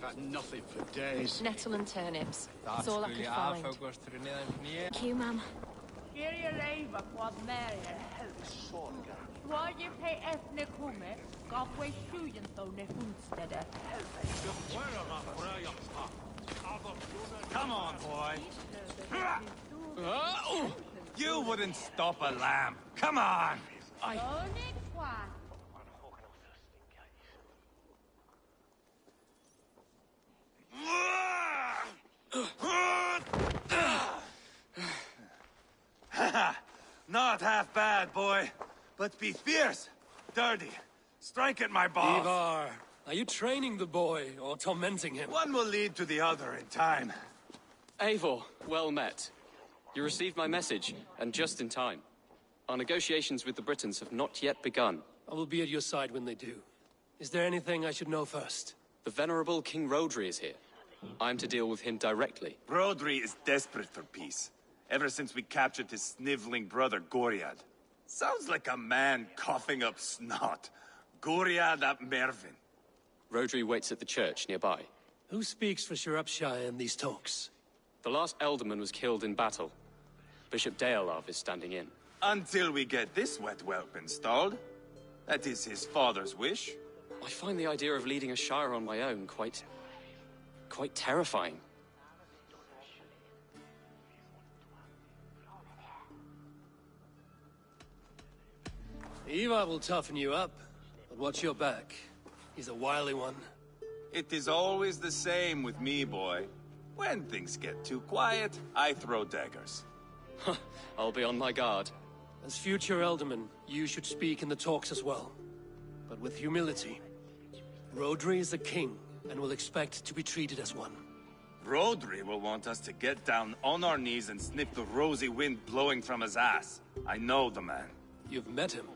We've had nothing for days. Nettle and turnips. That's all I could find. Thank you, ma'am. Come on, boy. You wouldn't stop a lamb. Come on. Not half bad, boy. But be fierce, dirty. Strike at my balls. Ivar, are you training the boy or tormenting him? One will lead to the other in time. Eivor, well met. You received my message, and just in time. Our negotiations with the Britons have not yet begun. I will be at your side when they do. Is there anything I should know first? The venerable King Rodri is here. I am to deal with him directly. Rodri is desperate for peace, ever since we captured his sniveling brother Goriad. Sounds like a man coughing up snot. Goriad ap Mervin. Rodri waits at the church nearby. Who speaks for Shropshire in these talks? The last Elderman was killed in battle. Bishop Deolav is standing in. Until we get this wet whelp installed. That is his father's wish. I find the idea of leading a shire on my own quite terrifying. Ivar will toughen you up, but watch your back. He's a wily one. It is always the same with me, boy. When things get too quiet, I throw daggers. I'll be on my guard. As future Elderman, you should speak in the talks as well. But with humility. Rodri is a king, and will expect to be treated as one. Rodri will want us to get down on our knees and sniff the rosy wind blowing from his ass. I know the man. You've met him?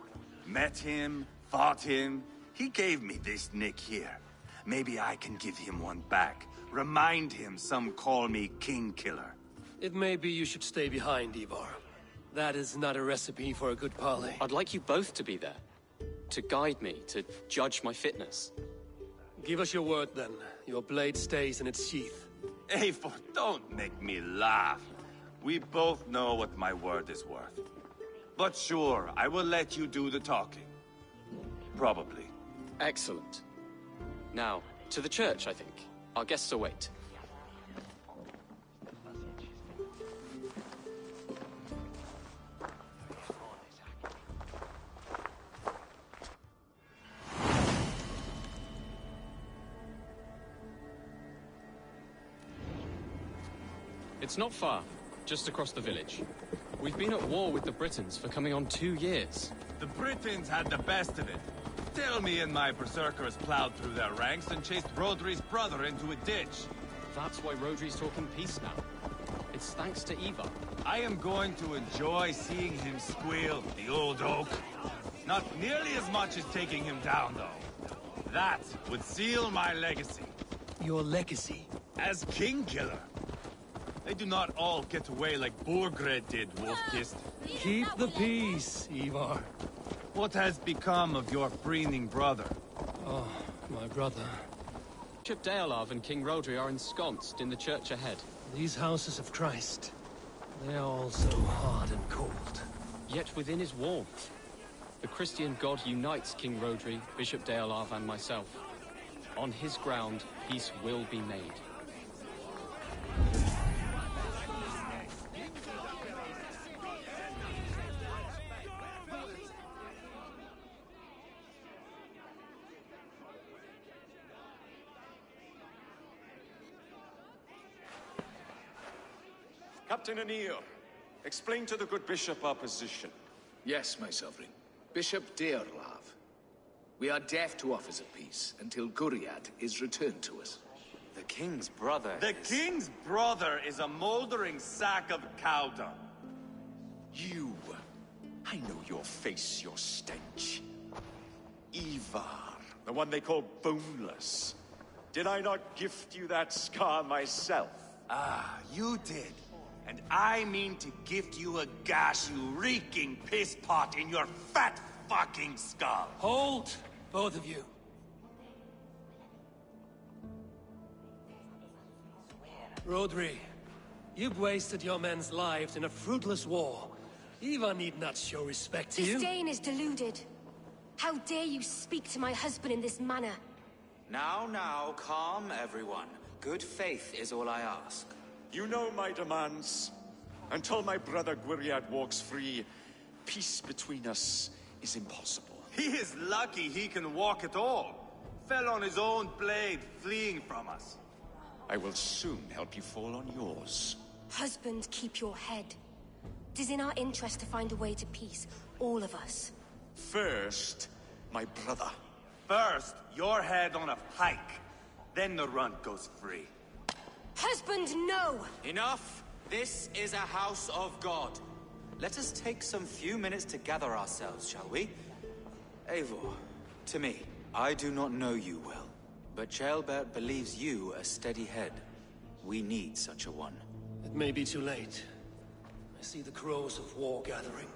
Met him, fought him. He gave me this nick here. Maybe I can give him one back. Remind him some call me King Killer. It may be you should stay behind, Ivar. That is not a recipe for a good parley. I'd like you both to be there. To guide me, to judge my fitness. Give us your word, then. Your blade stays in its sheath. Eivor, don't make me laugh. We both know what my word is worth. But sure, I will let you do the talking. Probably. Excellent. Now, to the church, I think. Our guests await. It's not far, just across the village. We've been at war with the Britons for coming on 2 years. The Britons had the best of it. Tell me and my berserkers plowed through their ranks and chased Rodri's brother into a ditch. That's why Rodri's talking peace now. It's thanks to Ivar. I am going to enjoy seeing him squeal, the old oak. Not nearly as much as taking him down, though. That would seal my legacy. Your legacy? As King Killer. They do not all get away like Borgred did, Wolf-Kissed. Keep the peace, Ivar. What has become of your preening brother? Oh, my brother. Bishop Deolav and King Rodri are ensconced in the church ahead. These houses of Christ, they are all so hard and cold. Yet within is warmth. The Christian God unites King Rodri, Bishop Deolav and myself. On his ground, peace will be made. Captain Anil, explain to the good bishop our position. Yes, my sovereign. Bishop Deolav. We are deaf to offers of peace until Goriad is returned to us. The king's brother The king's brother is a moldering sack of cow dung. You! I know your face, your stench. Ivar, the one they call boneless. Did I not gift you that scar myself? Ah, you did. And I mean to gift you a gash, you reeking piss pot in your fat fucking skull. Hold, both of you. Rodri, you've wasted your men's lives in a fruitless war. Eva need not show respect to you. This Dane is deluded. How dare you speak to my husband in this manner? Now, calm everyone. Good faith is all I ask. You know my demands. Until my brother Gwiriad walks free, peace between us is impossible. He is lucky he can walk at all. Fell on his own blade, fleeing from us. I will soon help you fall on yours. Husband, keep your head. It is in our interest to find a way to peace, all of us. First, my brother. First, your head on a pike. Then the runt goes free. Husband, no! Enough! This is a house of God. Let us take some few minutes to gather ourselves, shall we? Eivor, to me, I do not know you well, but Ceolbert believes you a steady head. We need such a one. It may be too late. I see the crows of war gathering.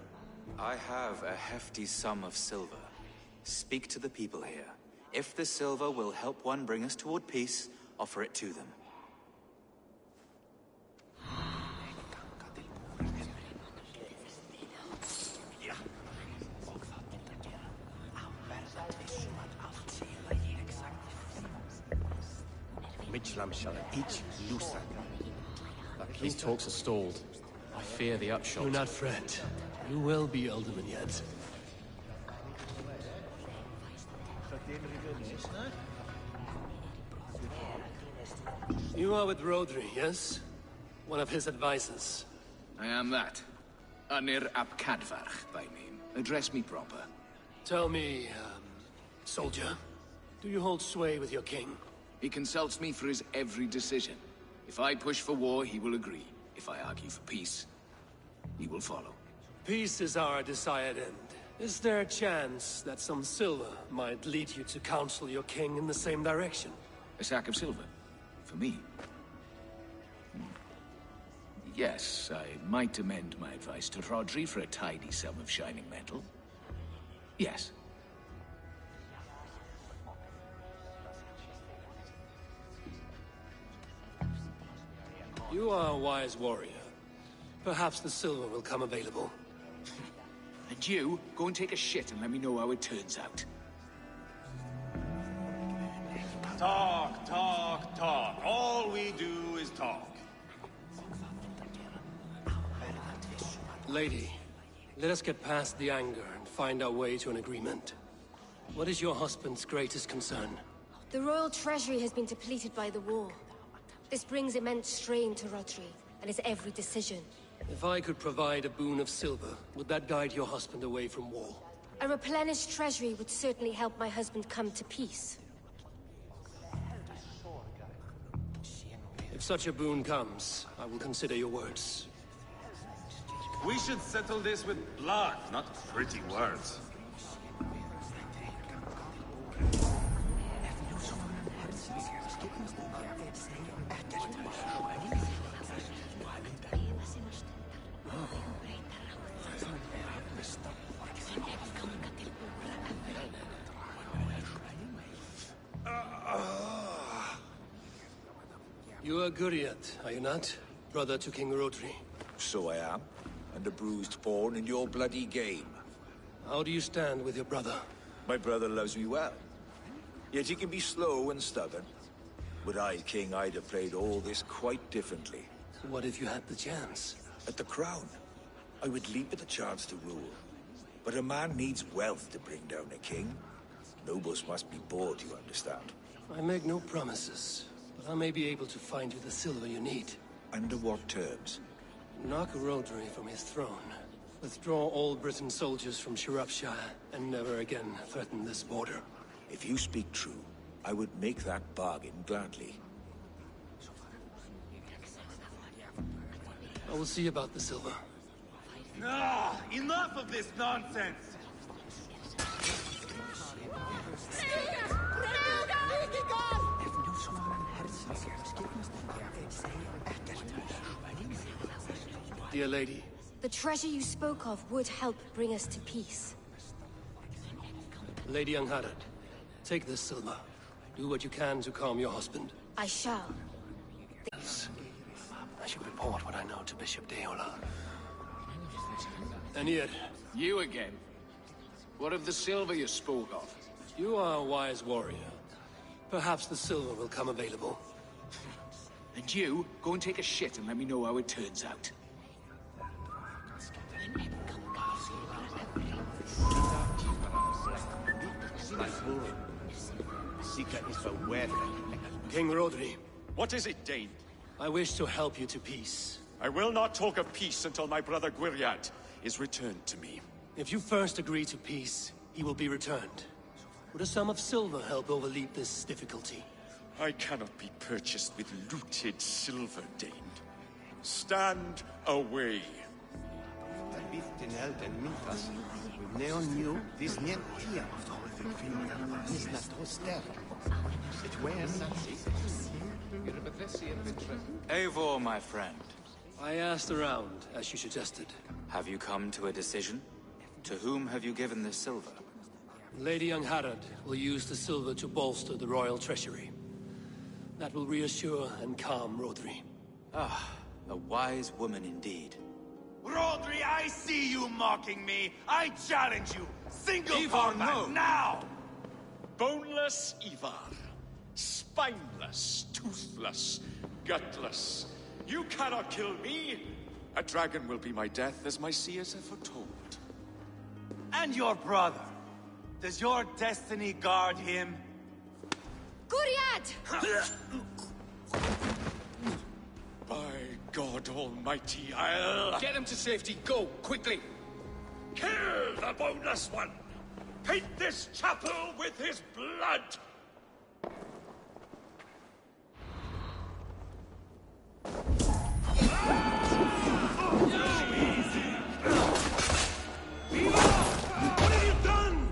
I have a hefty sum of silver. Speak to the people here. If the silver will help one bring us toward peace, offer it to them. These talks are stalled. I fear the upshot. Do not fret. You will be alderman yet. You are with Rodri, yes? One of his advisors. I am that. Anir ap Cadfarch by name. Address me proper. Tell me, soldier, do you hold sway with your king? He consults me for his every decision. If I push for war, he will agree. If I argue for peace, he will follow. Peace is our desired end. Is there a chance that some silver might lead you to counsel your king in the same direction? A sack of silver? For me? Yes, I might amend my advice to Rodri for a tidy sum of shining metal. Yes. You are a wise warrior. Perhaps the silver will come available. And you, go and take a shit and let me know how it turns out. Talk, talk, talk. All we do is talk. Lady, let us get past the anger and find our way to an agreement. What is your husband's greatest concern? The royal treasury has been depleted by the war. This brings immense strain to Rodri and his every decision. If I could provide a boon of silver, would that guide your husband away from war? A replenished treasury would certainly help my husband come to peace. If such a boon comes, I will consider your words. We should settle this with blood, not pretty words. You are Guriat, are you not? Brother to King Rodri. So I am, and a bruised pawn in your bloody game. How do you stand with your brother? My brother loves me well. Yet he can be slow and stubborn. Were I king, I'd have played all this quite differently. What if you had the chance? At the crown, I would leap at the chance to rule. But a man needs wealth to bring down a king. Nobles must be bought, you understand. I make no promises, but I may be able to find you the silver you need. Under what terms? Knock Rodri from his throne. Withdraw all Britain soldiers from Shropshire, and never again threaten this border. If you speak true, I would make that bargain gladly. I will see about the silver. Ah, enough of this nonsense! Dear lady. The treasure you spoke of would help bring us to peace. Lady Angharad, take this silver. Do what you can to calm your husband. I shall. report what I know to Bishop Deola. And yet, You again? What of the silver you spoke of? you are a wise warrior. Perhaps the silver will come available. And you, go and take a shit and let me know how it turns out. King Rodri, What is it, Dane? I wish to help you to peace. I will not talk of peace until my brother Gwiriad is returned to me. If you first agree to peace, he will be returned. Would a sum of silver help overleap this difficulty? I cannot be purchased with looted silver, Dane. Stand away. Eivor, my friend. I asked around, as you suggested. Have you come to a decision? To whom have you given this silver? Lady Angharad will use the silver to bolster the royal treasury. That will reassure and calm Rodri. Ah, a wise woman indeed. Rodri, I see you mocking me. I challenge you. Single Ivar, combat no. now. Boneless Ivar. Spineless, toothless, gutless. You cannot kill me. A dragon will be my death, as my seers have foretold. And your brother. Does your destiny guard him? Guriad! By God Almighty, I'll... Get him to safety, go, quickly! Kill the boneless one! Paint this chapel with his blood! What have you done?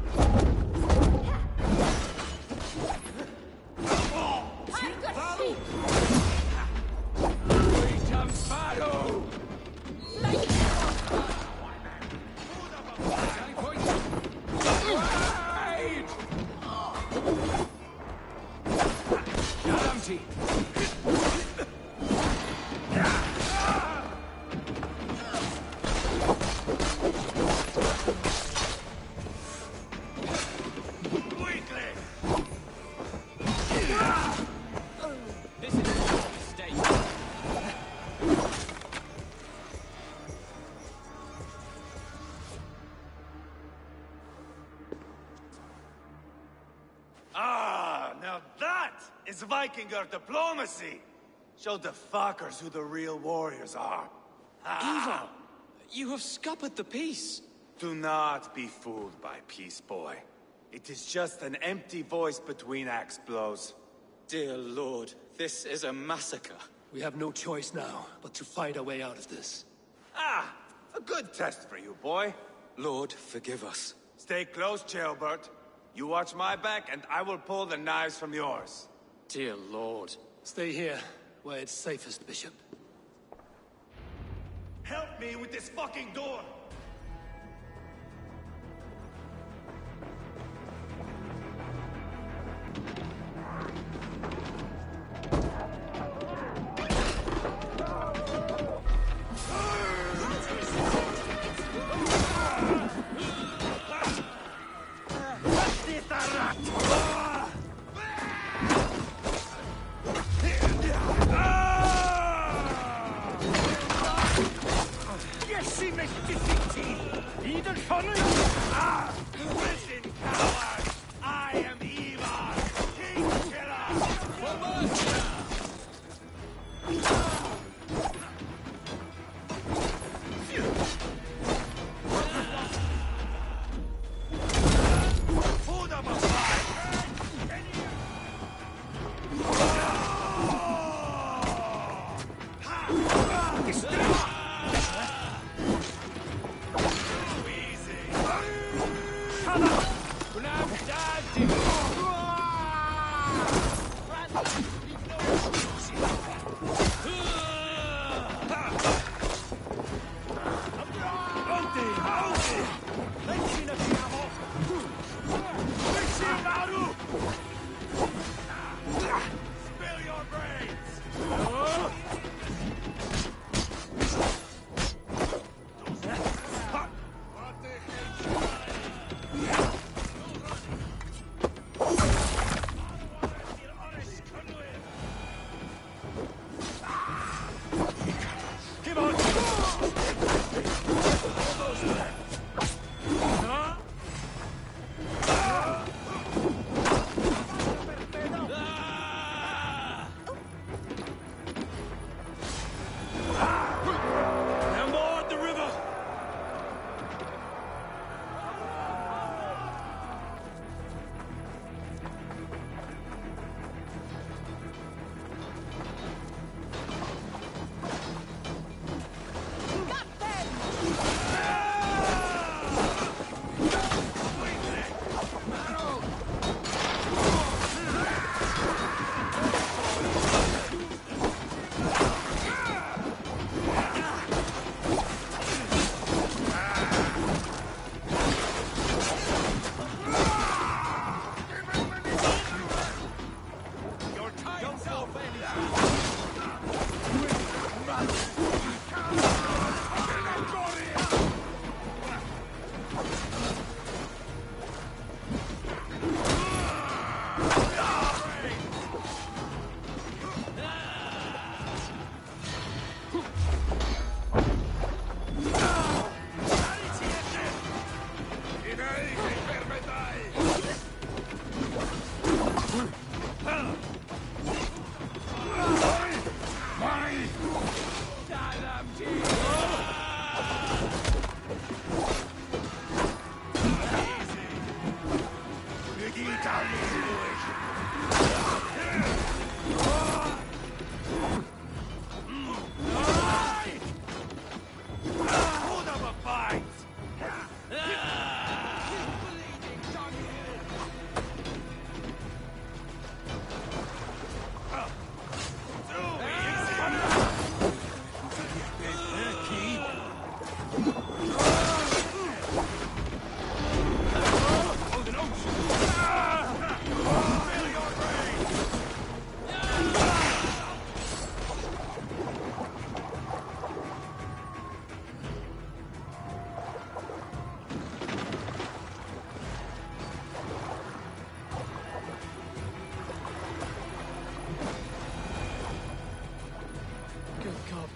Now that is Vikinger diplomacy! Show the fuckers who the real warriors are. Ivar, you have scuppered the peace. Do not be fooled by peace, boy. It is just an empty voice between axe blows. Dear Lord, this is a massacre. We have no choice now, but to fight our way out of this. Ah! A good test for you, boy. Lord, forgive us. Stay close, Ceolbert. You watch my back, and I will pull the knives from yours. Dear Lord. Stay here, where it's safest, Bishop. Help me with this fucking door! Listen, coward! I am Ivar, King Killer! Hold up a Spill your brains!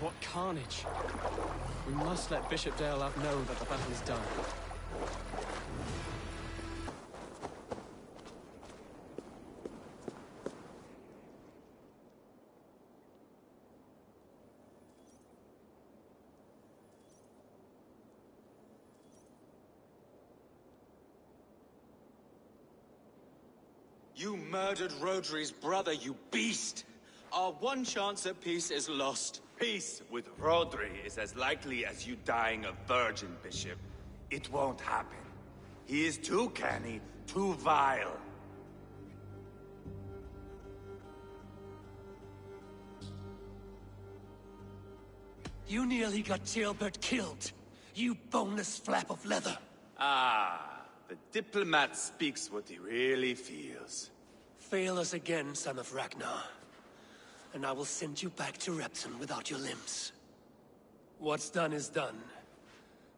What carnage! We must let Bishop Deolav know that the battle is done. You murdered Rodri's brother, you beast! Our one chance at peace is lost. Peace with Rodri is as likely as you dying a virgin, Bishop. It won't happen. He is too canny, too vile. You nearly got Tealbert killed. You boneless flap of leather. Ah, the diplomat speaks what he really feels. Fail us again, son of Ragnar, and I will send you back to Repton without your limbs. What's done is done.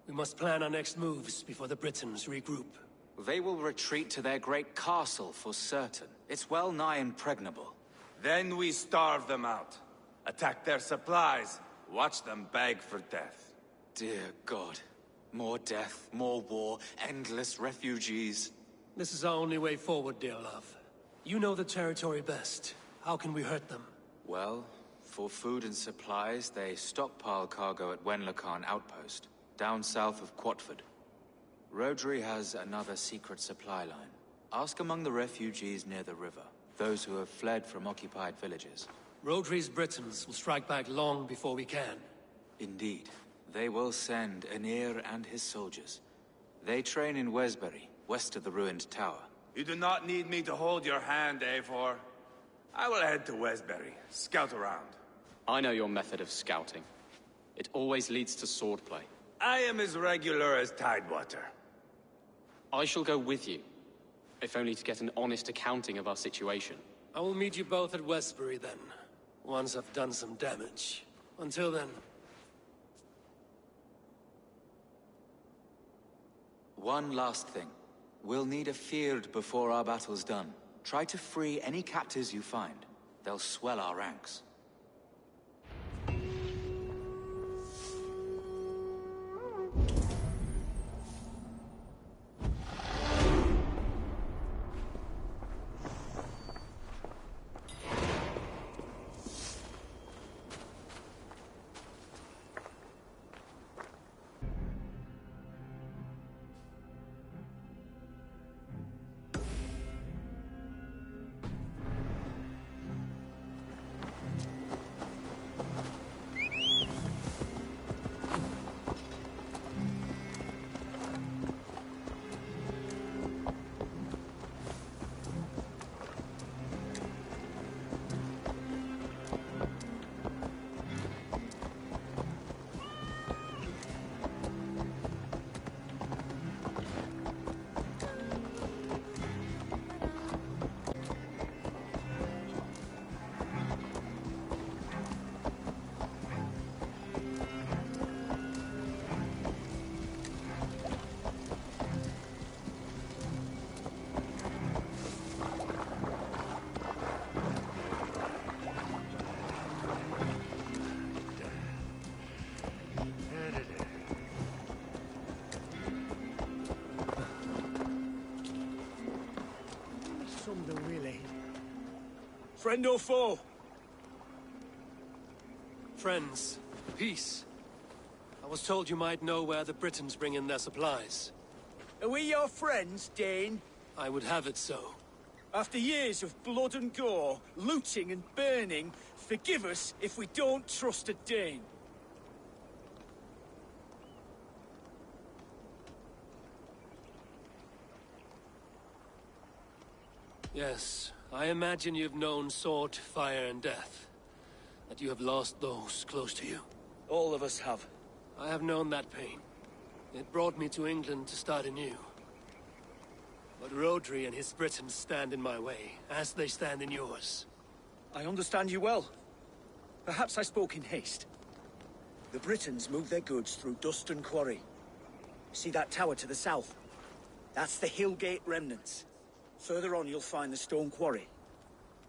We must plan our next moves before the Britons regroup. They will retreat to their great castle for certain. It's well nigh impregnable. Then we starve them out. Attack their supplies. Watch them beg for death. Dear God. More death, more war, endless refugees. This is our only way forward, Deolav. You know the territory best. How can we hurt them? Well, for food and supplies, they stockpile cargo at Wenlocarn Outpost, down south of Quatford. Rodri has another secret supply line. Ask among the refugees near the river, those who have fled from occupied villages. Rodri's Britons will strike back long before we can. Indeed. They will send Aenir and his soldiers. They train in Wesbury, west of the ruined tower. You do not need me to hold your hand, Eivor. I will head to Wesbury, scout around. I know your method of scouting. It always leads to swordplay. I am as regular as Tidewater. I shall go with you, if only to get an honest accounting of our situation. I will meet you both at Westbury then, once I've done some damage. Until then... One last thing. We'll need a field before our battle's done. Try to free any captives you find. They'll swell our ranks. Friend or foe? Friends. Peace. I was told you might know where the Britons bring in their supplies. Are we your friends, Dane? I would have it so. After years of blood and gore, looting and burning, forgive us if we don't trust a Dane. Yes, I imagine you've known sword, fire, and death. That you have lost those close to you. All of us have. I have known that pain. It brought me to England to start anew. But Rodri and his Britons stand in my way, as they stand in yours. I understand you well. Perhaps I spoke in haste. The Britons move their goods through Duston Quarry. See that tower to the south? That's the Hillgate remnants. Further on, you'll find the stone quarry.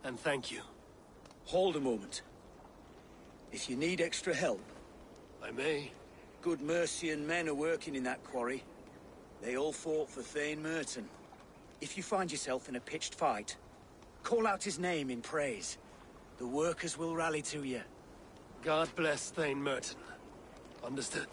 And thank you. Hold a moment. If you need extra help... I may. Good Mercian men are working in that quarry. They all fought for Thane Merton. If you find yourself in a pitched fight, call out his name in praise. The workers will rally to you. God bless Thane Merton. Understood.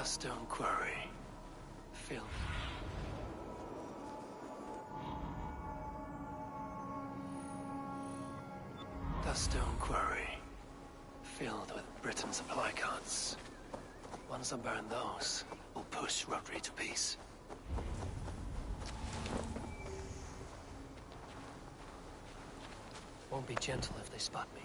Stone quarry. Filth. The stone quarry. Filled with Britain supply carts. Once I burn those, we'll push Rodri to peace. Won't be gentle if they spot me.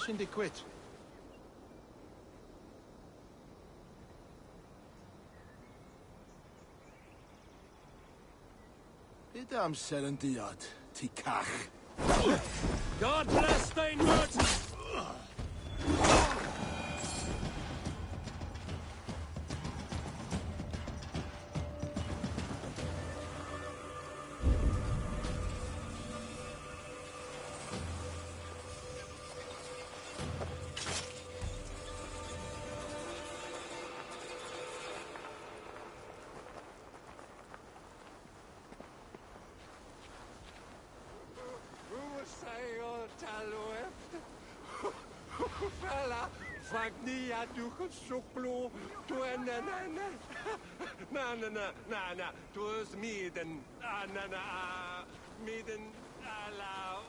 Inte quit. Ida amser yn diod, ti cach. God bless Thane Merton! Fagnia duchet soplo, tu na tu is miden, miden ala,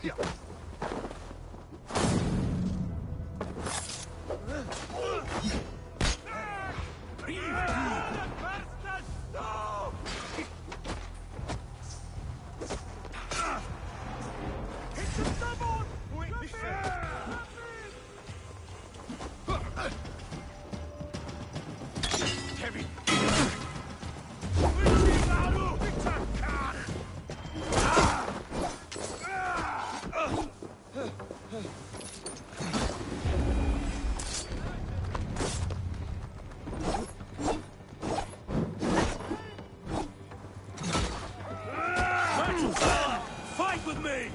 Ja. Fight with me!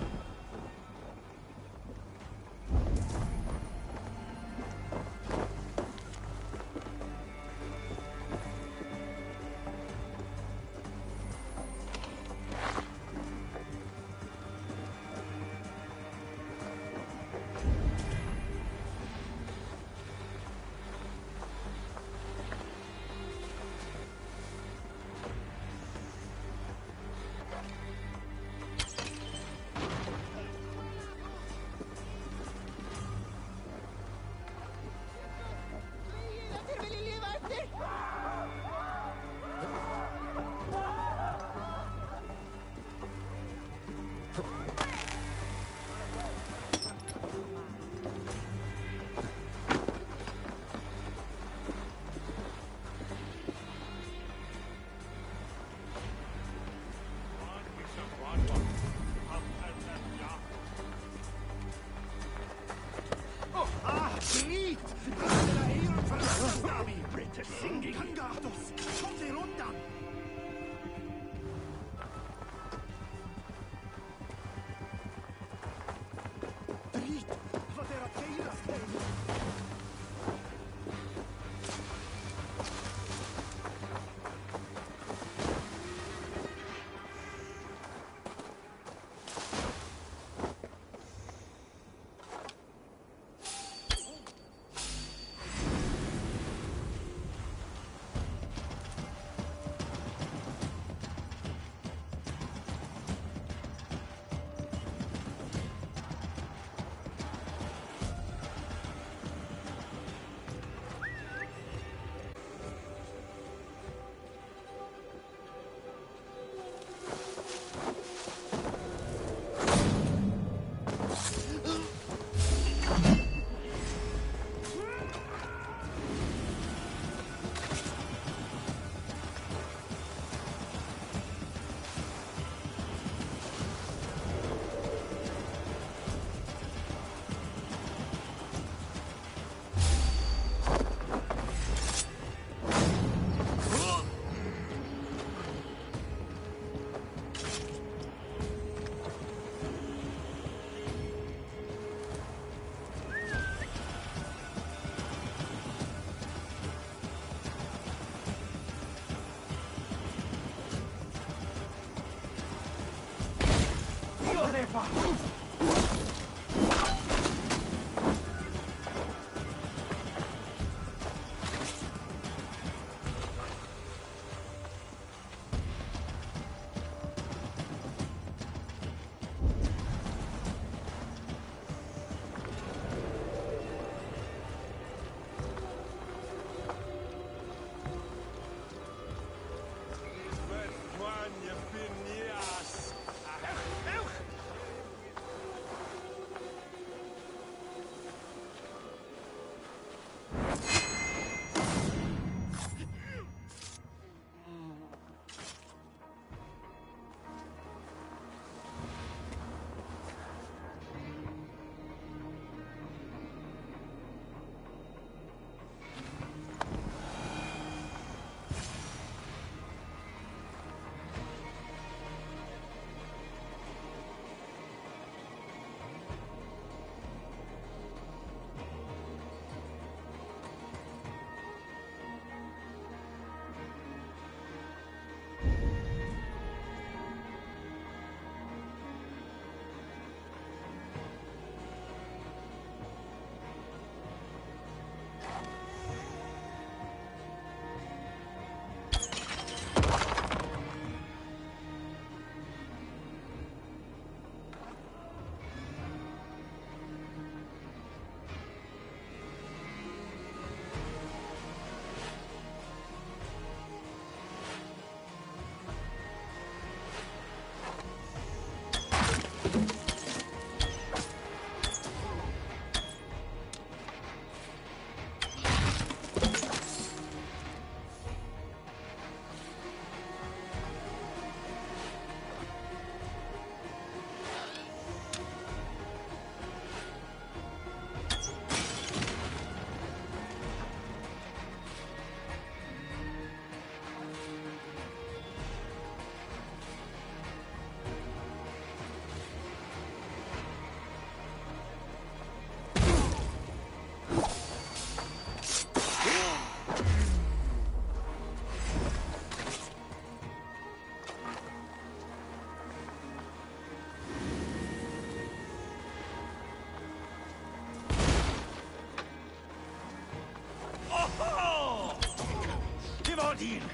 deal.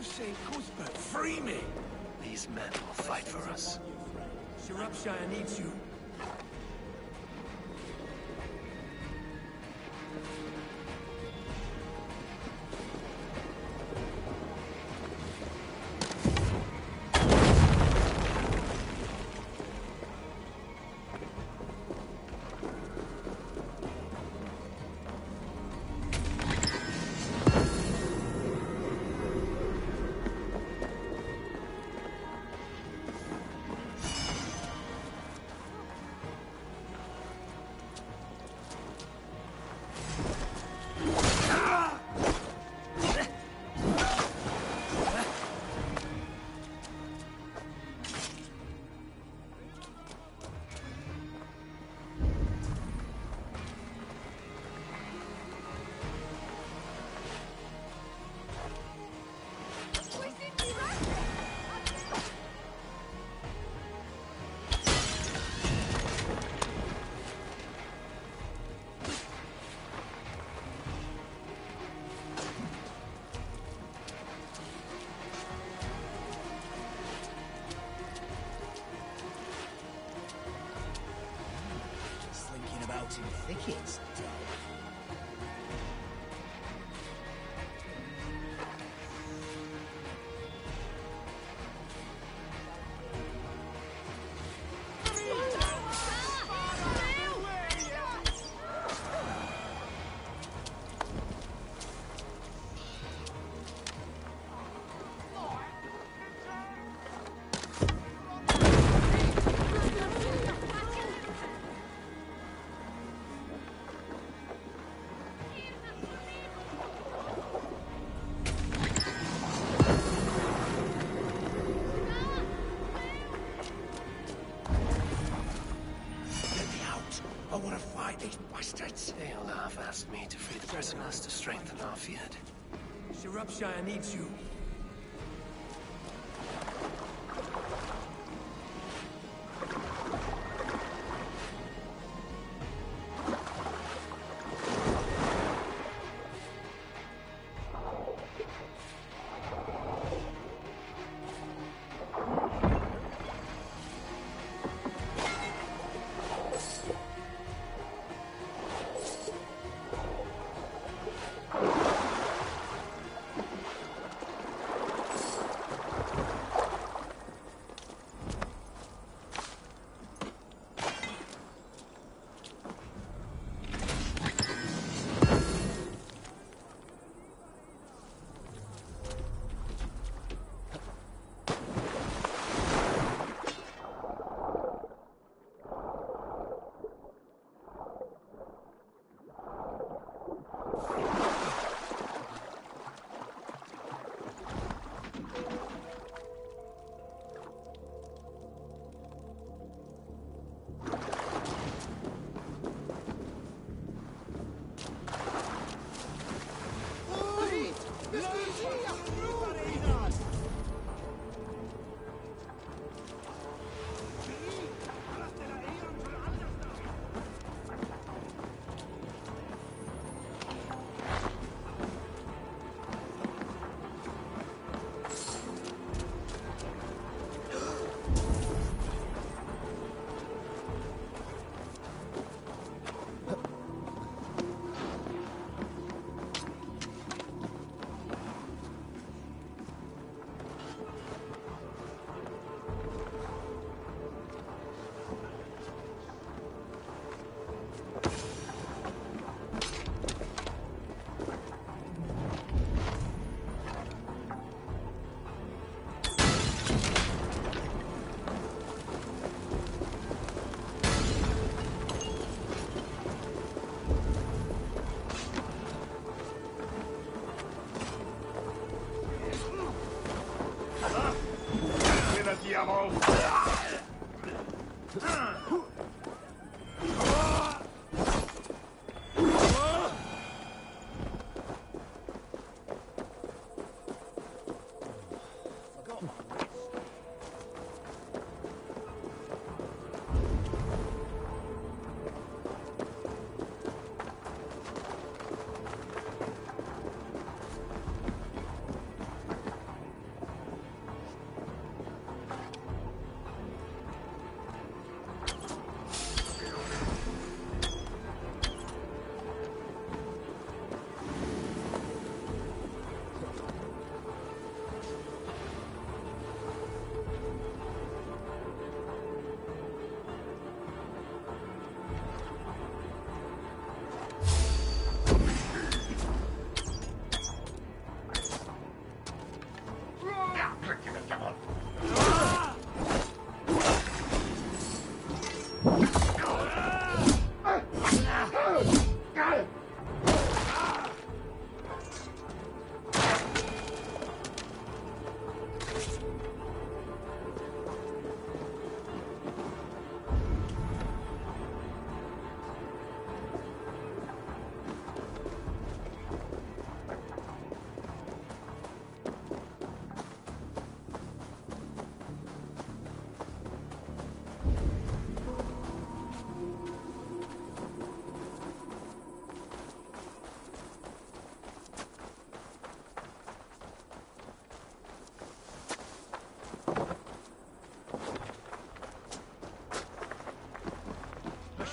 St. Cuthbert, free me! These men will fight for us. Shropshire needs you. In thickets. I want to fight these bastards. Eolaf asked me to free the prisoners to strengthen our field. Shropshire needs you. diavol!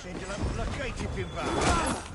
Scendi la placcaiti più in basso.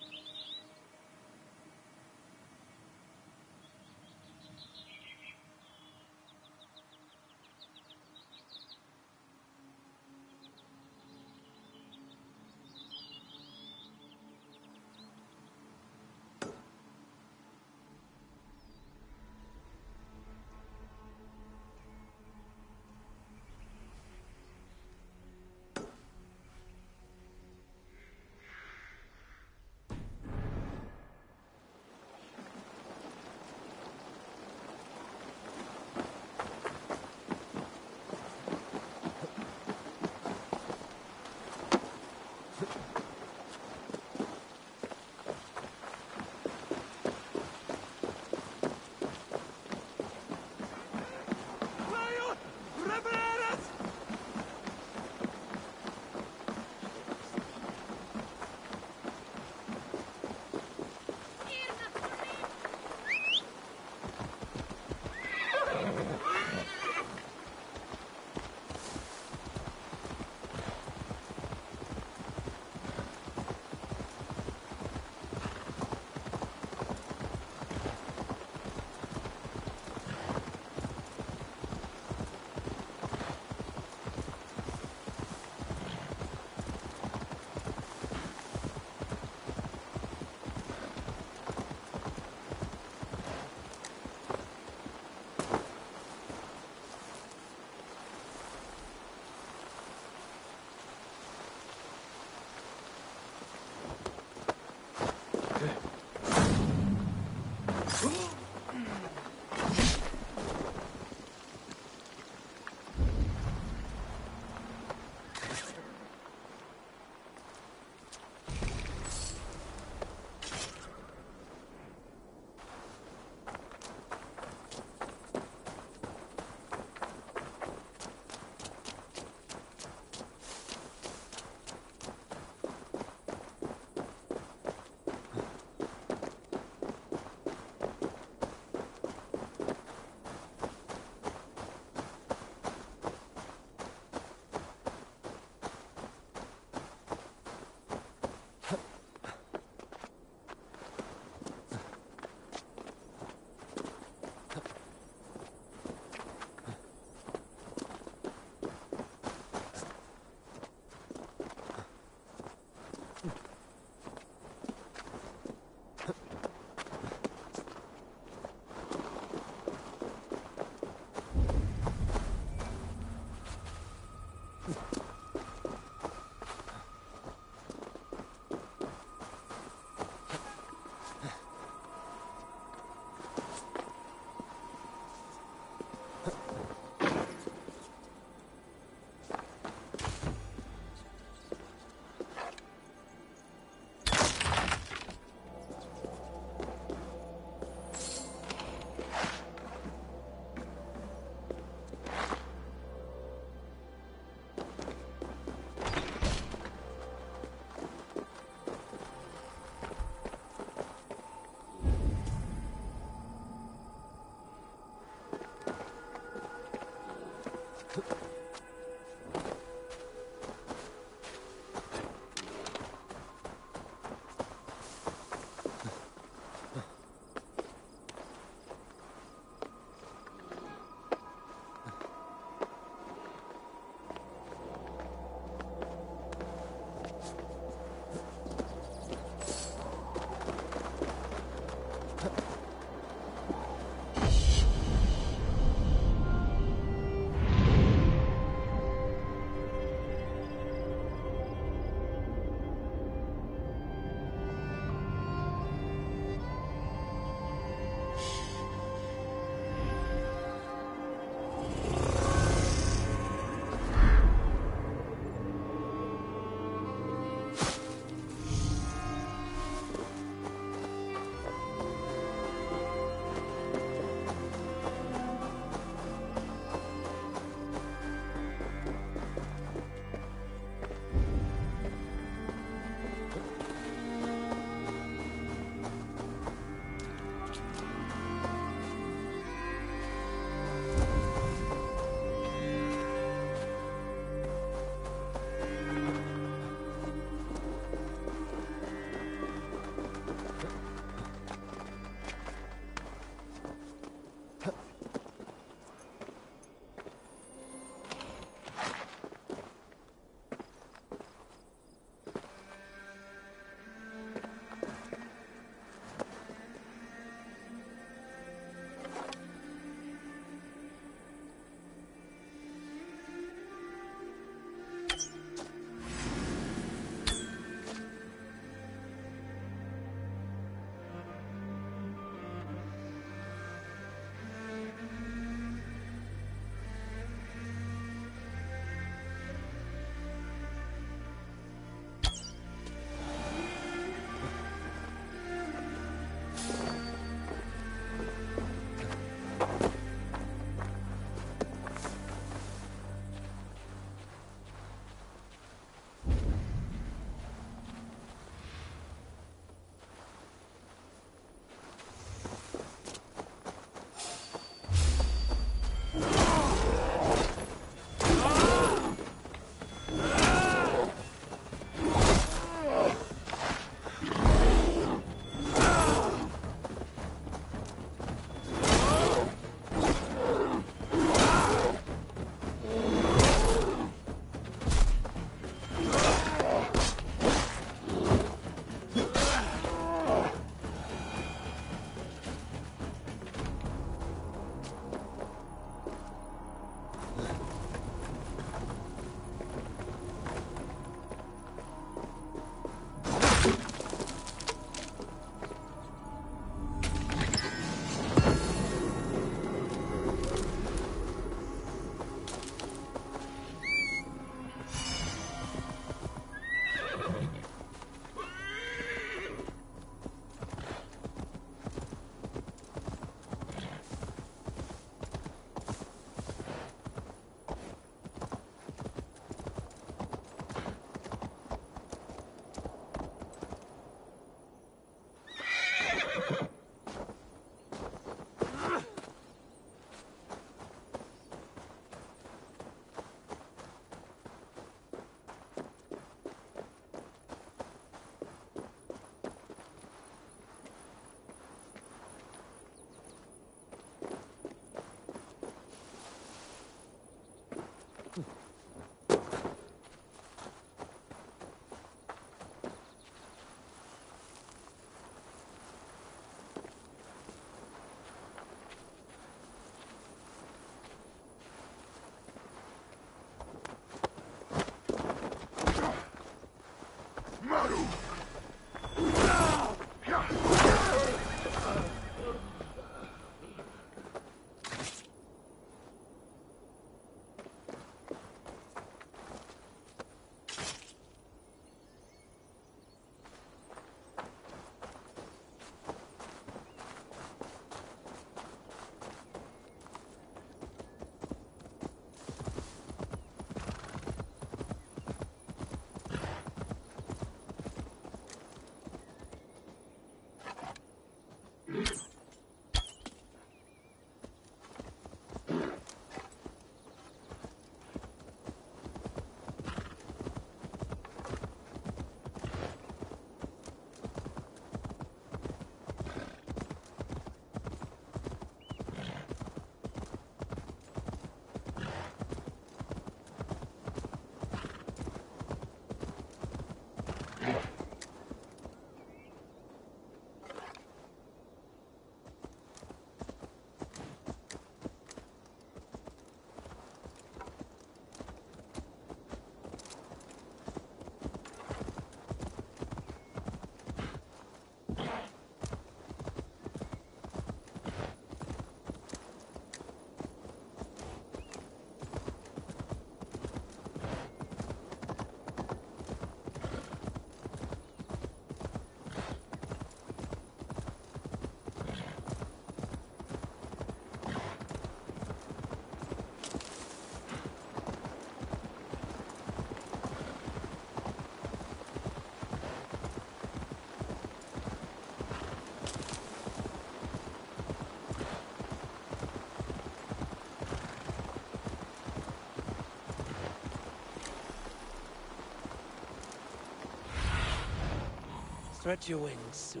Stretch your wings, Sunan.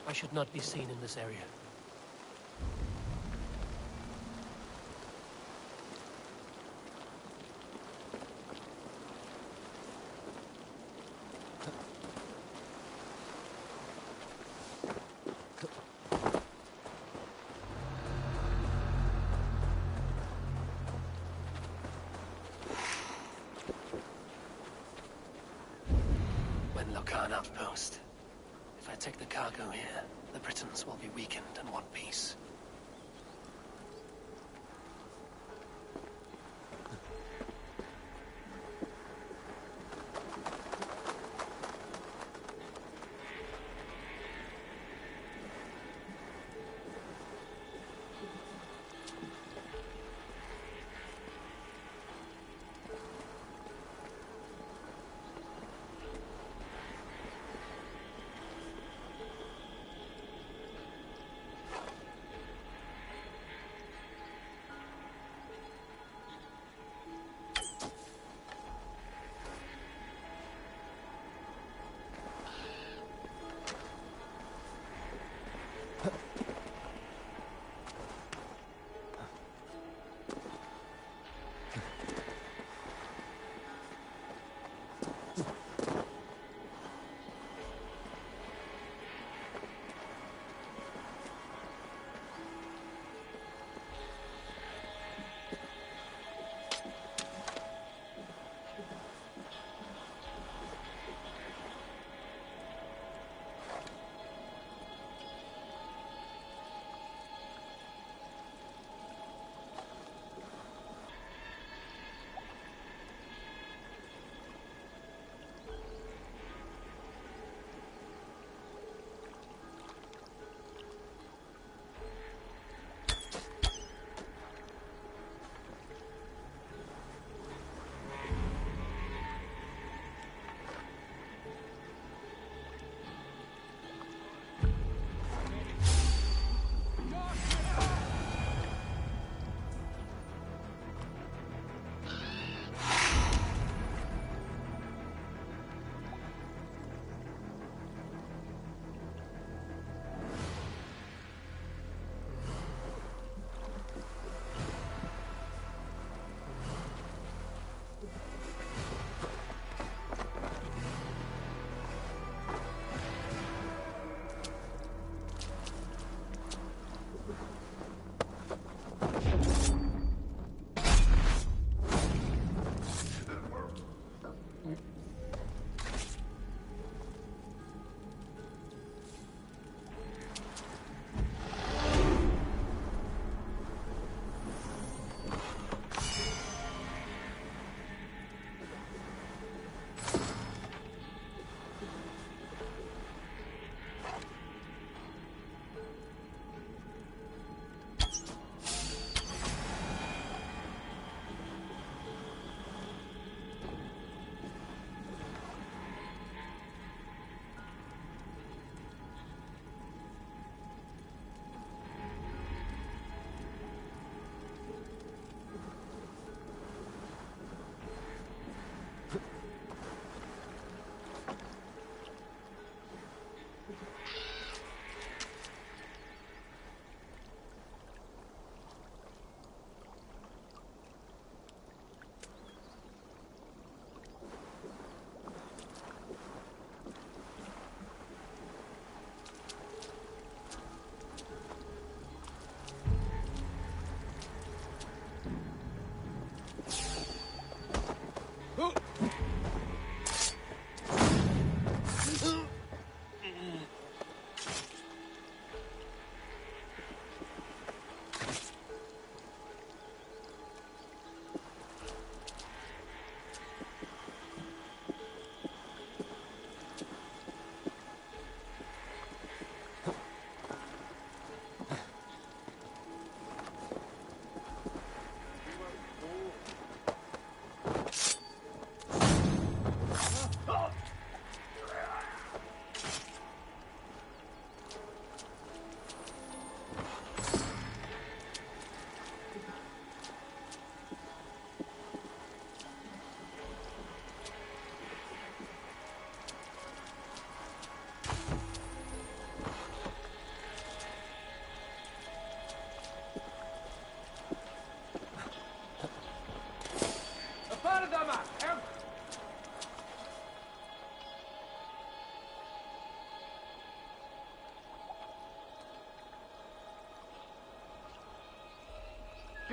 I should not be seen in this area. Lokan outpost. If I take the cargo here, the Britons will be weakened and want peace.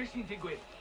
Beth sy'n digwydd?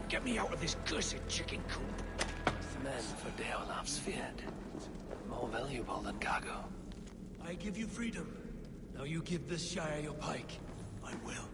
Get me out of this cursed chicken coop. Men for Deolaf's feared. More valuable than cargo. I give you freedom. Now you give this Shire your pike. I will.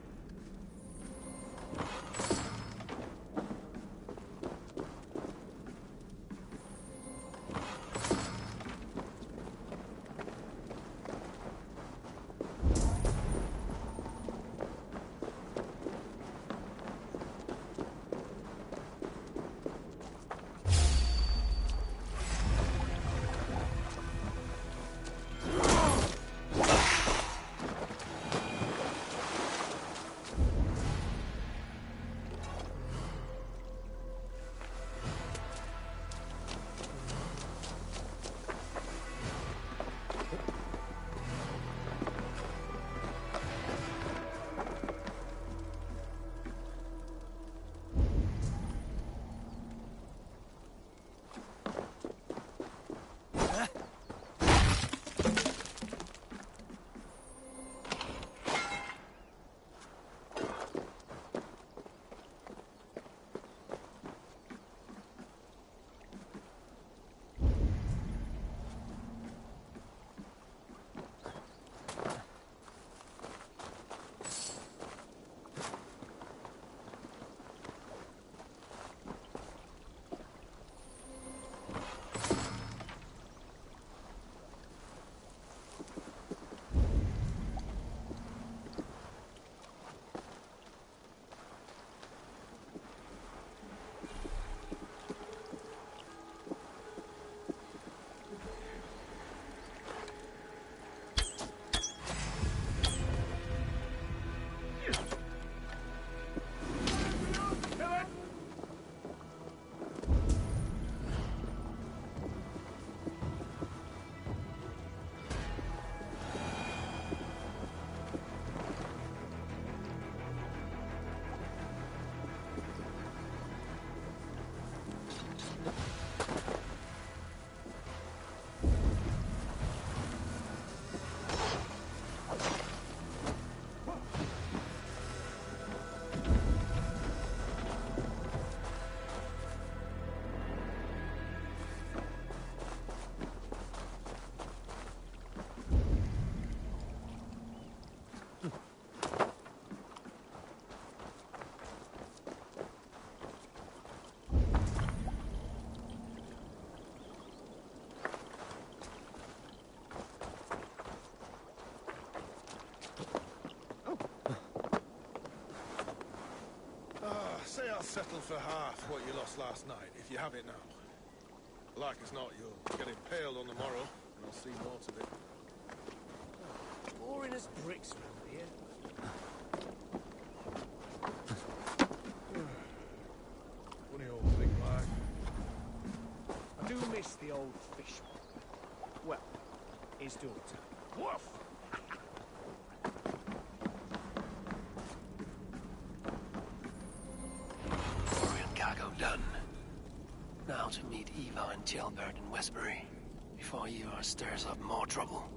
settle for half what you lost last night, if you have it now. Like as not, you'll get impaled on the morrow, and I'll see more to it. Boring as bricks around here. Funny old thing, like. I do miss the old fishman. Well, his daughter. Woof! Orion cargo done. Now to meet Eva and Gelbert in Westbury, before Eva stirs up more trouble.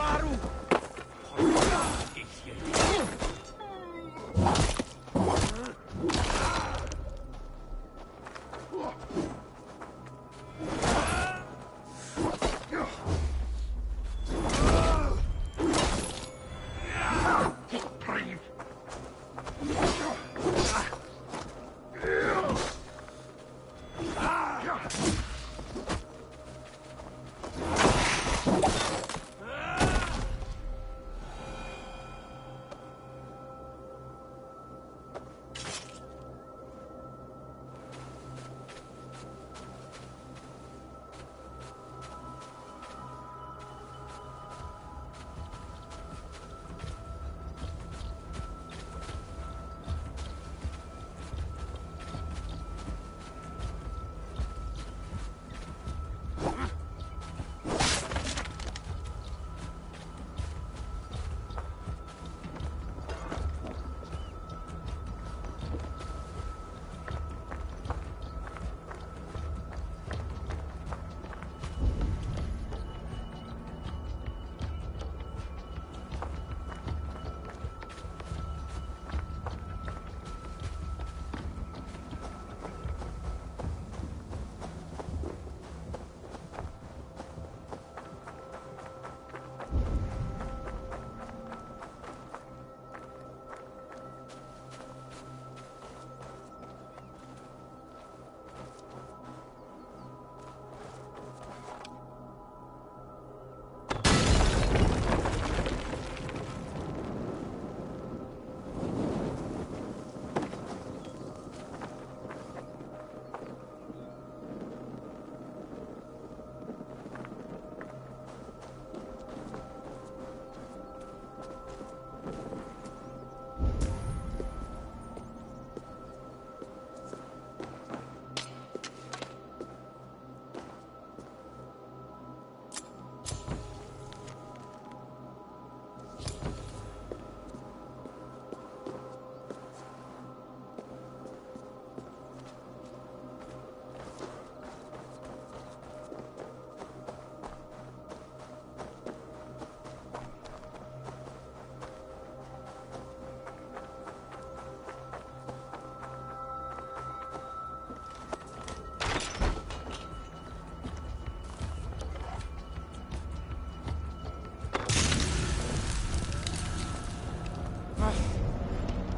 farw!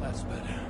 That's better.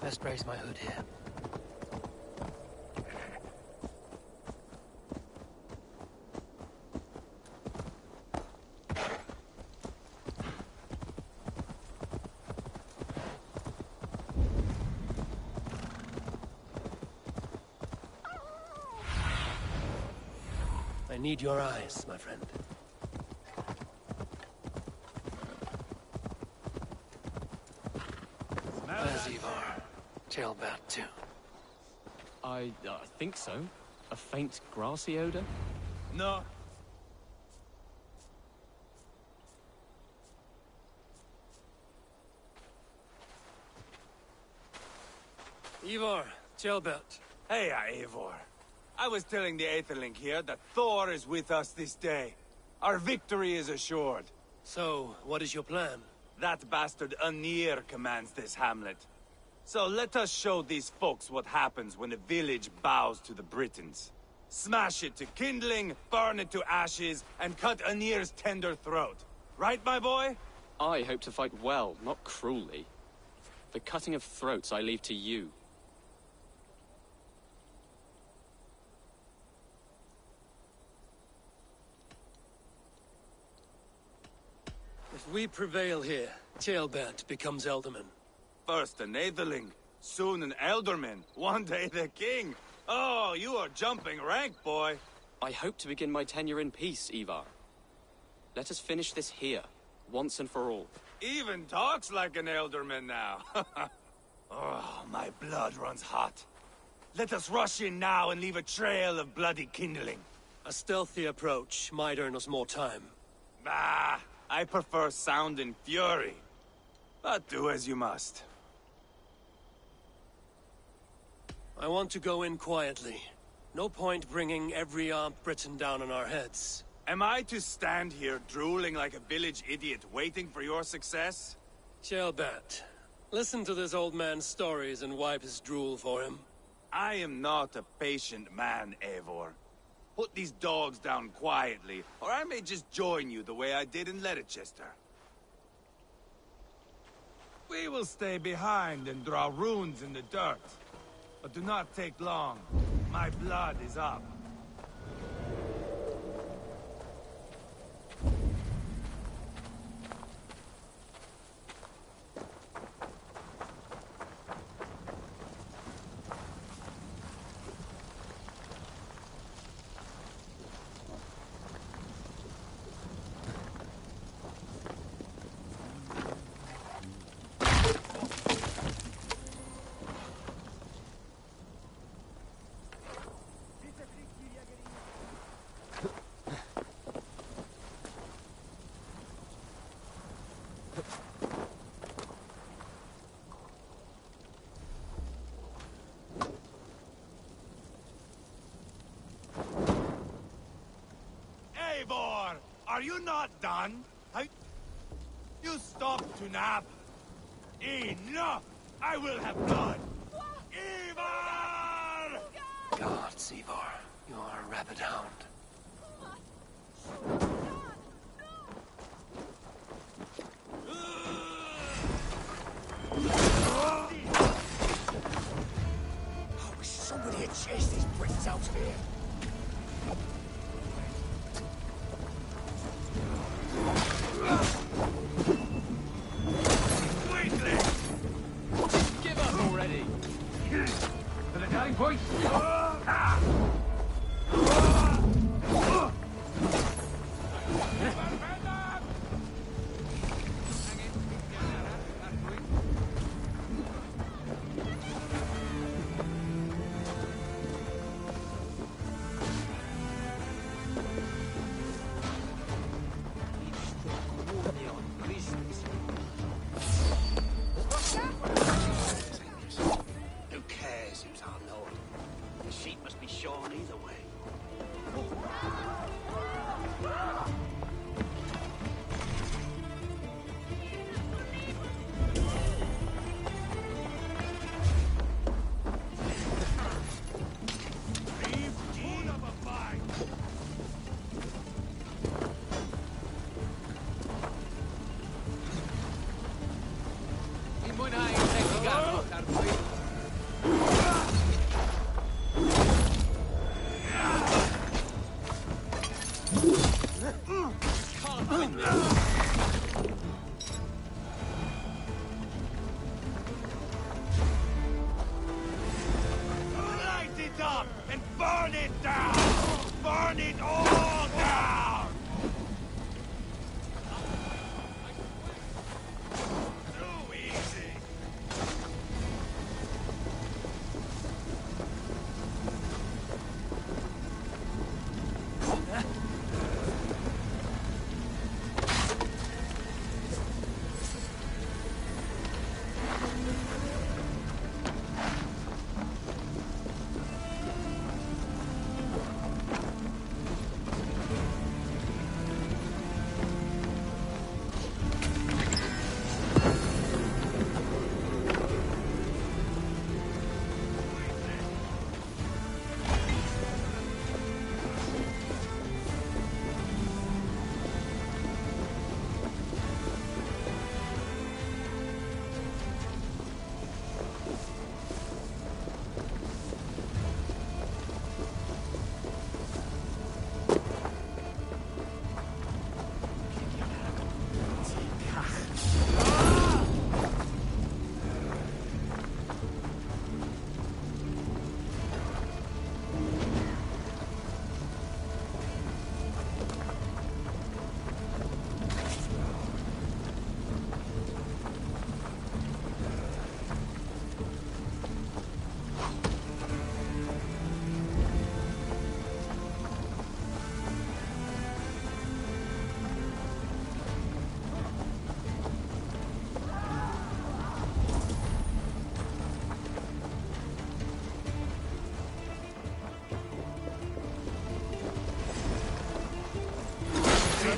Best raise my hood here. need your eyes, my friend. As Ivar. Tailbat, too. I think so. A faint grassy odor? No. Ivar, Tailbat. Hey, Eivor. I was telling the Aetherling here that Thor is with us this day. Our victory is assured. So, what is your plan? That bastard Anir commands this hamlet. So let us show these folks what happens when a village bows to the Britons. Smash it to kindling, burn it to ashes, and cut Anir's tender throat. Right, my boy? I hope to fight well, not cruelly. The cutting of throats I leave to you. If we prevail here, Tailbat becomes Elderman. First an Aetherling, soon an Elderman, one day the king. Oh, you are jumping rank, boy. I hope to begin my tenure in peace, Ivar. Let us finish this here, once and for all. Even talks like an Elderman now. Oh, my blood runs hot. Let us rush in now and leave a trail of bloody kindling. A stealthy approach might earn us more time. Ah, I prefer sound and fury. But do as you must. I want to go in quietly. No point bringing every armed Briton down on our heads. Am I to stand here drooling like a village idiot waiting for your success? Tailbat, listen to this old man's stories and wipe his drool for him. I am not a patient man, Eivor. Put these dogs down quietly, or I may just join you the way I did in Leicester. We will stay behind and draw runes in the dirt. But do not take long. My blood is up. Are you not done? You stop to nap? Enough! I will have blood! Ivar! Gods, Ivar. You are a rabid hound. I wish somebody had chased these Brits out of here. Give up already! To the dying point! Who cares who's our lord?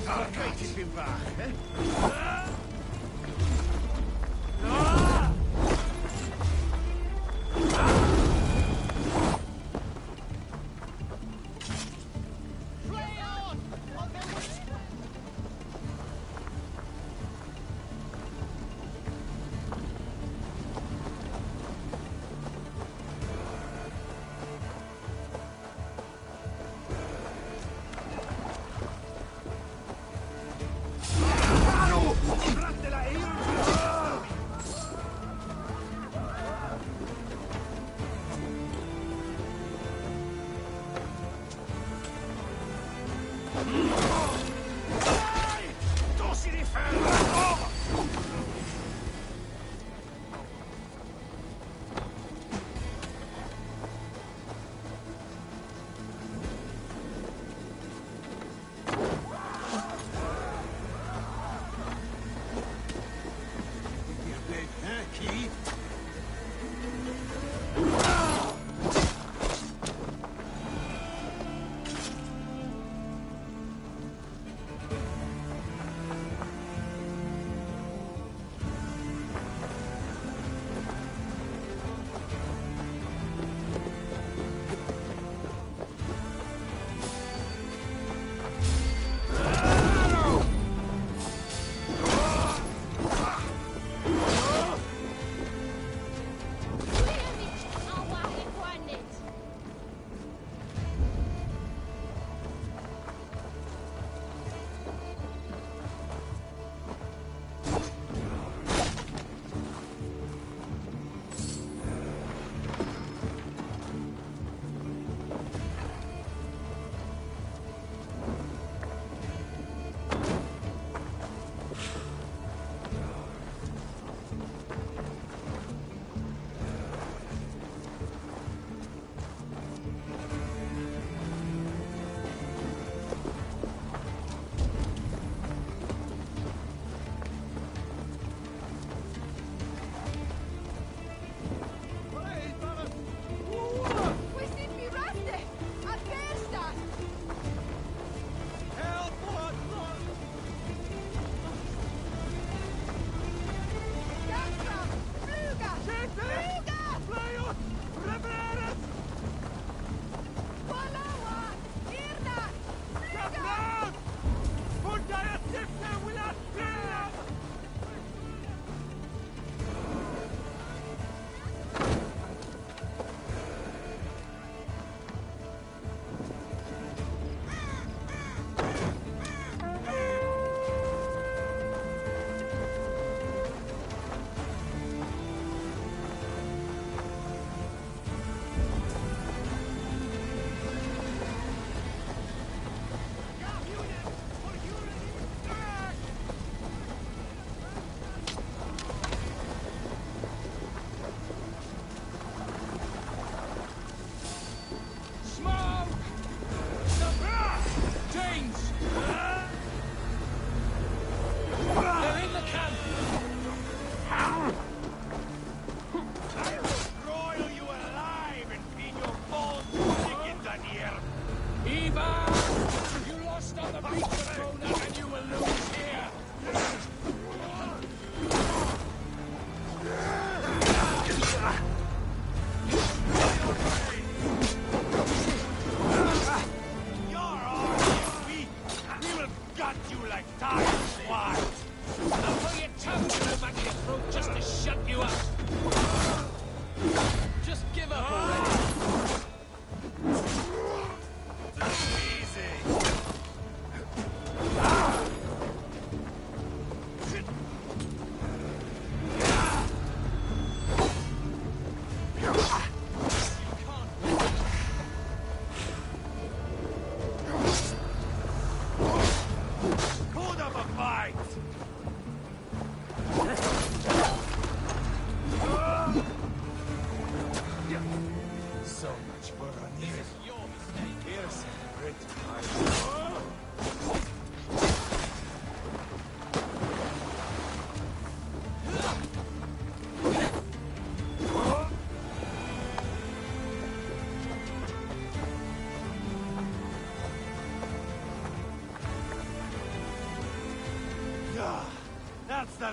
tipyn bach, eh?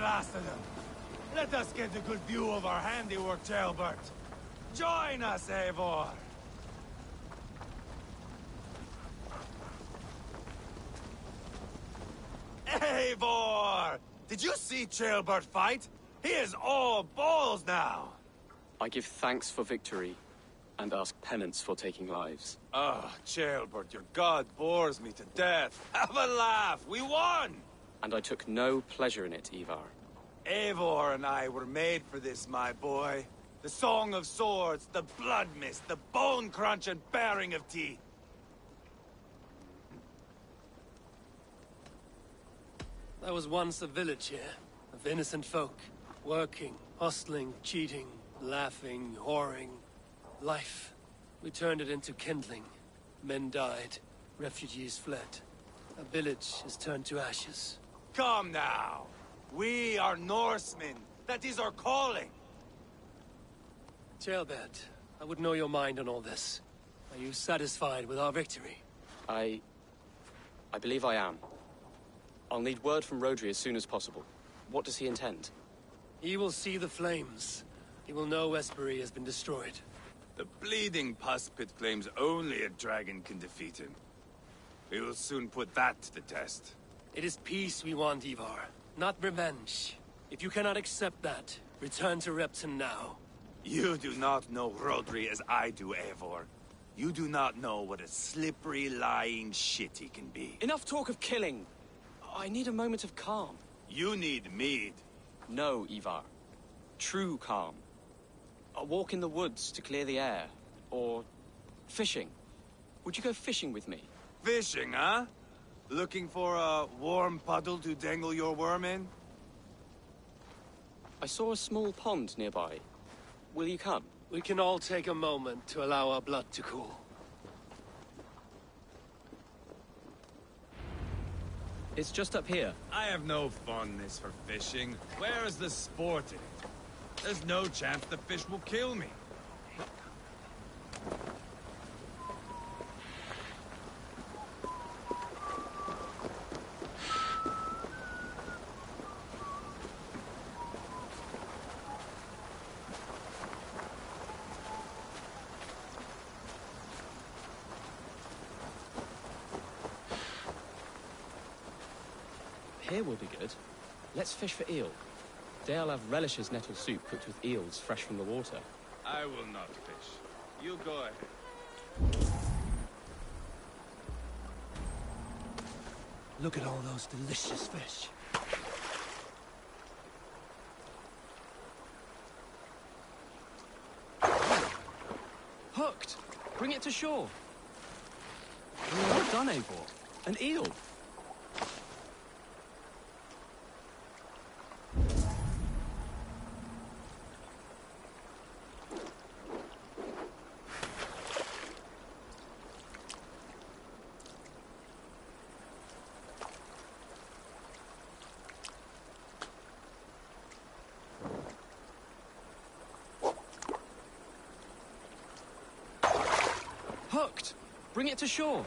last of them. Let us get a good view of our handiwork, Jailbert. Join us, Eivor. Eivor! Did you see Jailbert fight? He is all balls now. I give thanks for victory, and ask penance for taking lives. Ah, Jailbert, your god bores me to death. Have a laugh, we won! And I took no pleasure in it, Ivar. Eivor and I were made for this, my boy. The song of swords, the blood mist, the bone crunch and baring of teeth. There was once a village here, of innocent folk, working, hustling, cheating, laughing, whoring. Life. We turned it into kindling. Men died, refugees fled. A village is turned to ashes. Come now! We are Norsemen. That is our calling. Jailbert, I would know your mind on all this. Are you satisfied with our victory? I believe I am. I'll need word from Rodri as soon as possible. What does he intend? He will see the flames. He will know Westbury has been destroyed. The bleeding pus pit claims only a dragon can defeat him. We will soon put that to the test. It is peace we want, Ivar, not revenge. If you cannot accept that, return to Repton now. You do not know Rodri as I do, Eivor. You do not know what a slippery, lying shit he can be. Enough talk of killing! I need a moment of calm. You need mead. No, Ivar. True calm. A walk in the woods to clear the air. Or fishing. Would you go fishing with me? Fishing, huh? Looking for a warm puddle to dangle your worm in? I saw a small pond nearby. Will you come? We can all take a moment to allow our blood to cool. It's just up here. I have no fondness for fishing. Where is the sport in it? There's no chance the fish will kill me. Here will be good. Let's fish for eel. Dale have relishes nettle soup cooked with eels fresh from the water. I will not fish. You go ahead. Look at all those delicious fish. Hooked! Bring it to shore. Well done, Eivor. An eel. Hooked! Bring it to shore.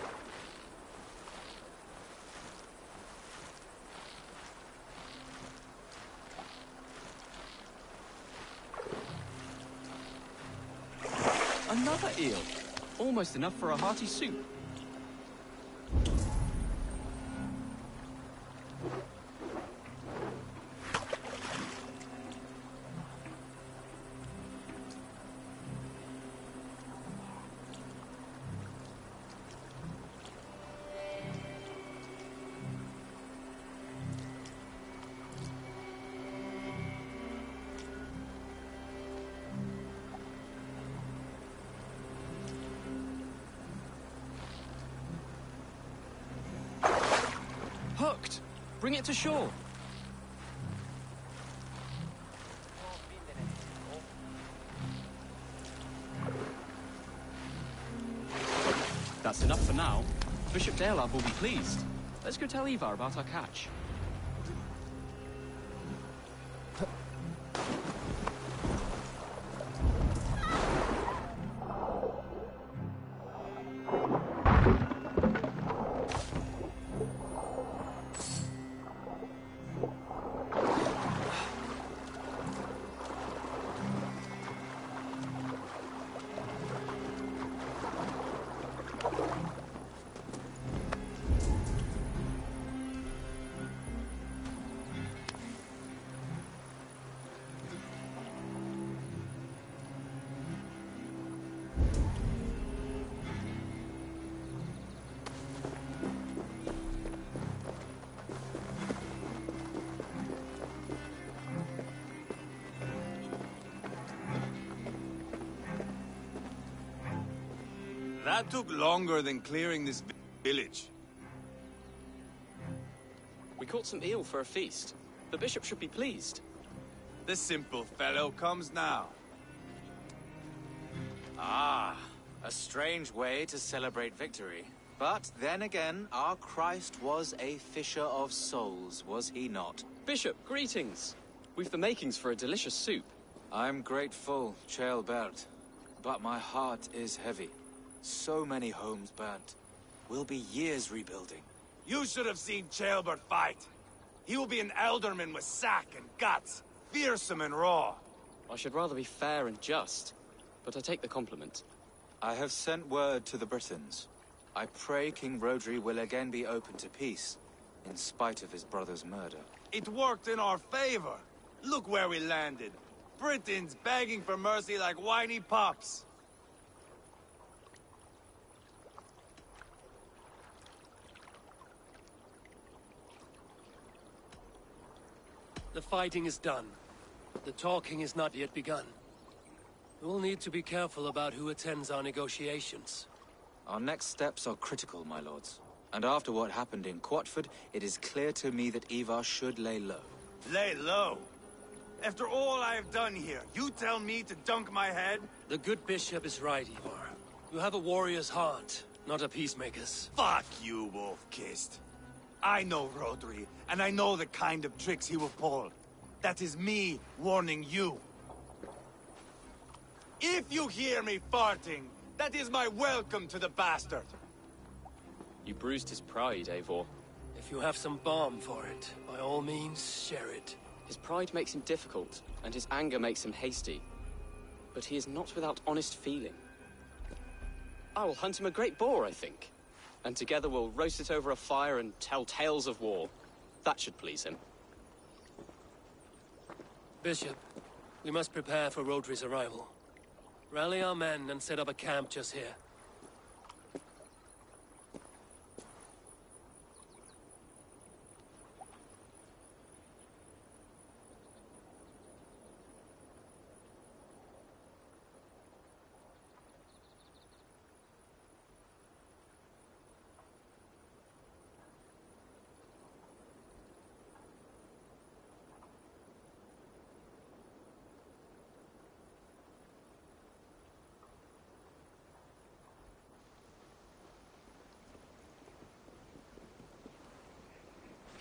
Another eel. Almost enough for a hearty soup. Hooked! Bring it to shore. That's enough for now. Bishop Daelab will be pleased. Let's go tell Ivar about our catch. That took longer than clearing this village. We caught some eel for a feast. The bishop should be pleased. The simple fellow comes now. Ah, a strange way to celebrate victory. But then again, our Christ was a fisher of souls, was he not? Bishop, greetings. We've the makings for a delicious soup. I'm grateful, Ceolbert, but my heart is heavy. So many homes burnt. We'll be years rebuilding. You should have seen Ceolbert fight. He will be an alderman with sack and guts, fearsome and raw. I should rather be fair and just, but I take the compliment. I have sent word to the Britons. I pray King Rodri will again be open to peace, in spite of his brother's murder. It worked in our favor. Look where we landed. Britons begging for mercy like whiny pups. The fighting is done. The talking is not yet begun. We'll need to be careful about who attends our negotiations. Our next steps are critical, my lords. And after what happened in Quatford, it is clear to me that Ivar should lay low. Lay low? After all I have done here, you tell me to dunk my head? The good bishop is right, Ivar. You have a warrior's heart, not a peacemaker's. Fuck you, wolf-kissed. I know Rodri, and I know the kind of tricks he will pull. That is me warning you. If you hear me farting, that is my welcome to the bastard. You bruised his pride, Eivor. If you have some balm for it, by all means, share it. His pride makes him difficult, and his anger makes him hasty. But he is not without honest feeling. I will hunt him a great boar, I think. And together we'll roast it over a fire and tell tales of war. That should please him. Bishop, we must prepare for Rodri's arrival. Rally our men and set up a camp just here.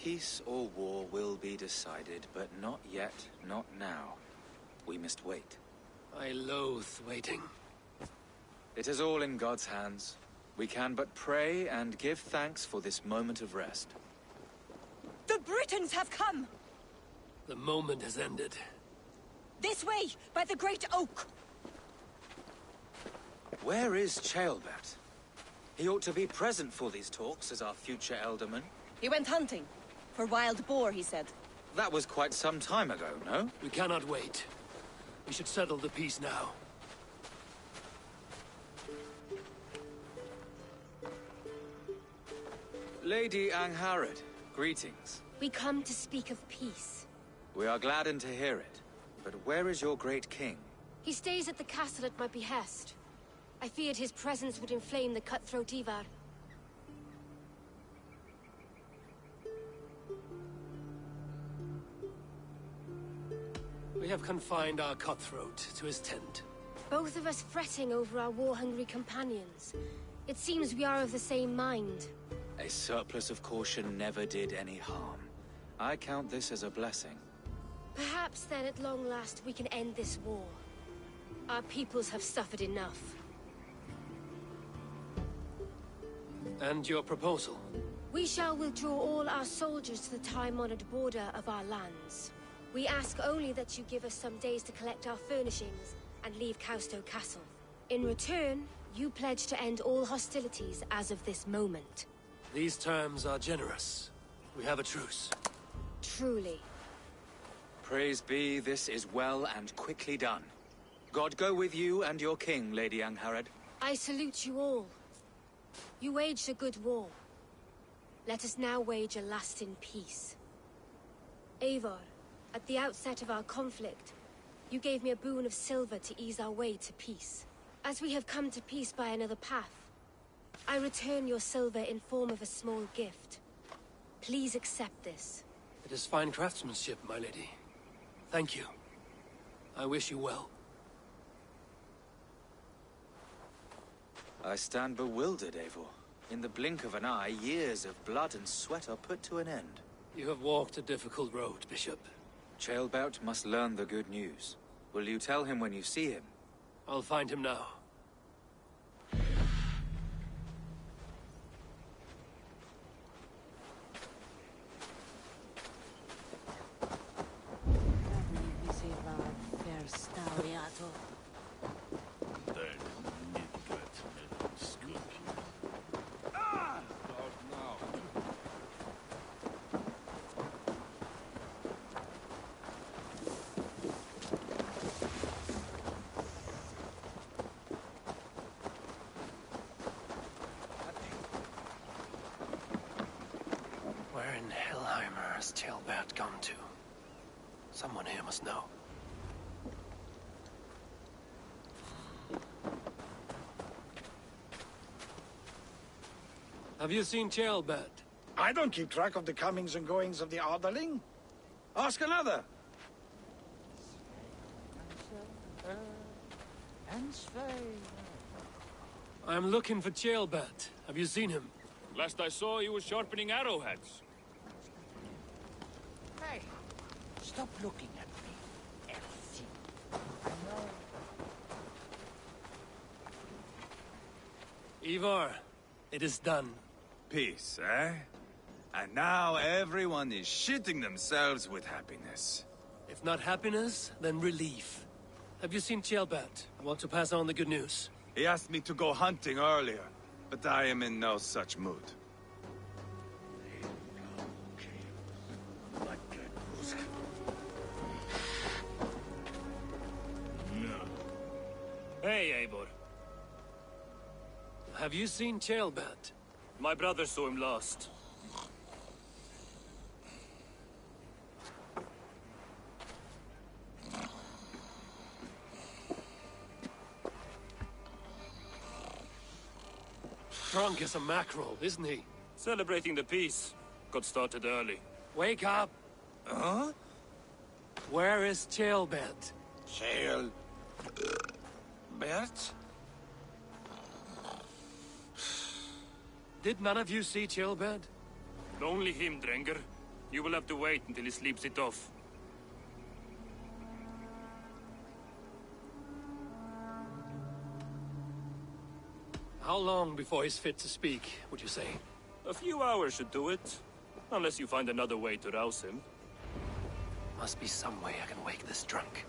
Peace or war will be decided, but not yet, not now. We must wait. I loathe waiting. It is all in God's hands. We can but pray and give thanks for this moment of rest. The Britons have come! The moment has ended. This way, by the Great Oak! Where is Ceolbert? He ought to be present for these talks as our future elderman. He went hunting. For wild boar, he said. That was quite some time ago, no? We cannot wait. We should settle the peace now. Lady Angharad, greetings. We come to speak of peace. We are gladdened to hear it. But where is your great king? He stays at the castle at my behest. I feared his presence would inflame the cutthroat Ivar. We have confined our cutthroat to his tent. Both of us fretting over our war-hungry companions. It seems we are of the same mind. A surplus of caution never did any harm. I count this as a blessing. Perhaps then at long last we can end this war. Our peoples have suffered enough. And your proposal? We shall withdraw all our soldiers to the time-honored border of our lands. We ask only that you give us some days to collect our furnishings and leave Causto Castle. In return, you pledge to end all hostilities as of this moment. These terms are generous. We have a truce. Truly. Praise be, this is well and quickly done. God go with you and your king, Lady Angharad. I salute you all. You waged a good war. Let us now wage a lasting peace. Eivor, at the outset of our conflict, you gave me a boon of silver to ease our way to peace. As we have come to peace by another path, I return your silver in form of a small gift. Please accept this. It is fine craftsmanship, my lady. Thank you. I wish you well. I stand bewildered, Eivor. In the blink of an eye, years of blood and sweat are put to an end. You have walked a difficult road, Bishop. Ceolbert must learn the good news. Will you tell him when you see him? I'll find him now. Where in Hellheimer has Ceolbert gone to? Someone here must know. Have you seen Ceolbert? I don't keep track of the comings and goings of the Arderling. Ask another. I'm looking for Ceolbert. Have you seen him? Last I saw, he was sharpening arrowheads. Hey, stop looking at me, Elsie. Ivar, it is done. Peace, eh? And now everyone is shitting themselves with happiness. If not happiness, then relief. Have you seen Ceolbert? I want to pass on the good news. He asked me to go hunting earlier, but I am in no such mood. Hey, Eivor. Have you seen Ceolbert? My brother saw him last. Drunk as a mackerel, isn't he? Celebrating the peace. Got started early. Wake up! Huh? Where is Ceolbert? Bert? Did none of you see Ceolbert? Only him, Drenger. You will have to wait until he sleeps it off. How long before he's fit to speak, would you say? A few hours should do it. Unless you find another way to rouse him. Must be some way I can wake this drunk.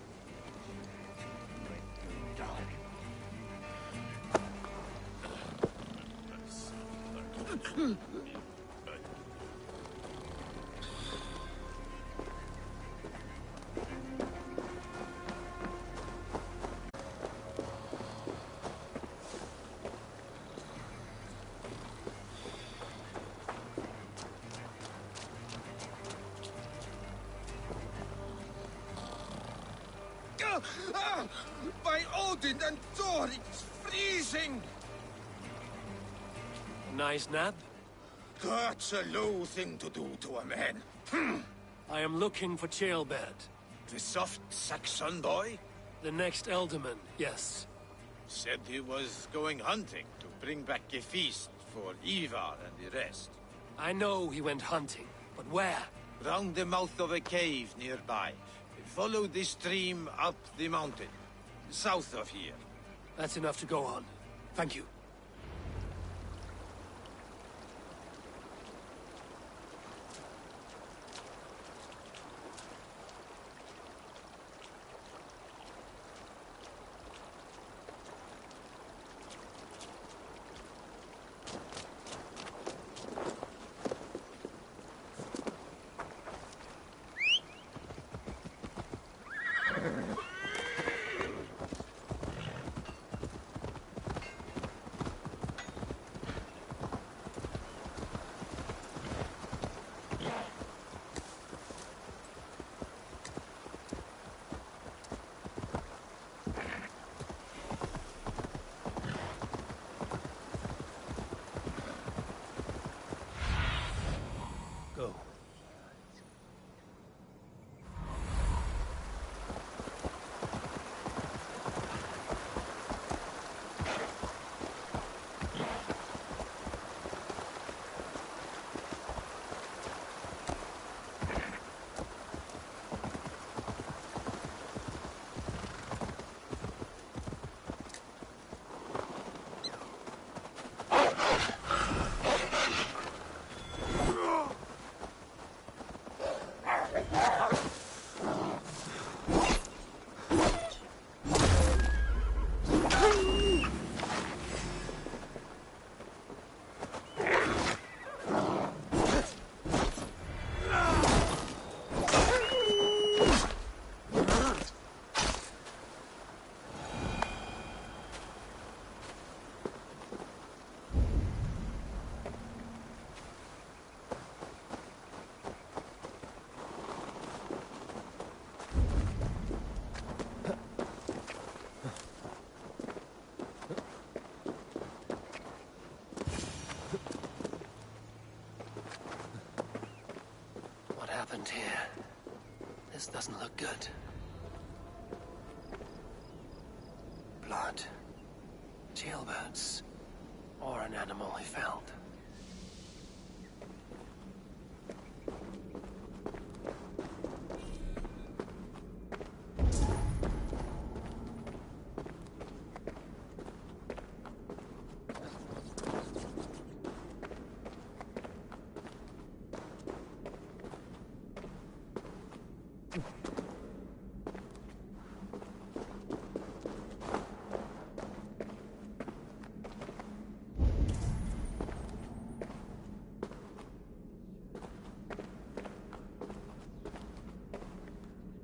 By Odin and Thor, it's freezing! Nice nap? That's a low thing to do to a man. I am looking for Ceolbert. The soft Saxon boy? The next Elderman, yes. Said he was going hunting to bring back a feast for Ivar and the rest. I know he went hunting, but where? Round the mouth of a cave nearby. Follow the stream up the mountain, south of here. That's enough to go on. Thank you. This doesn't look good. Blood. Jailbirds. Or an animal he felled.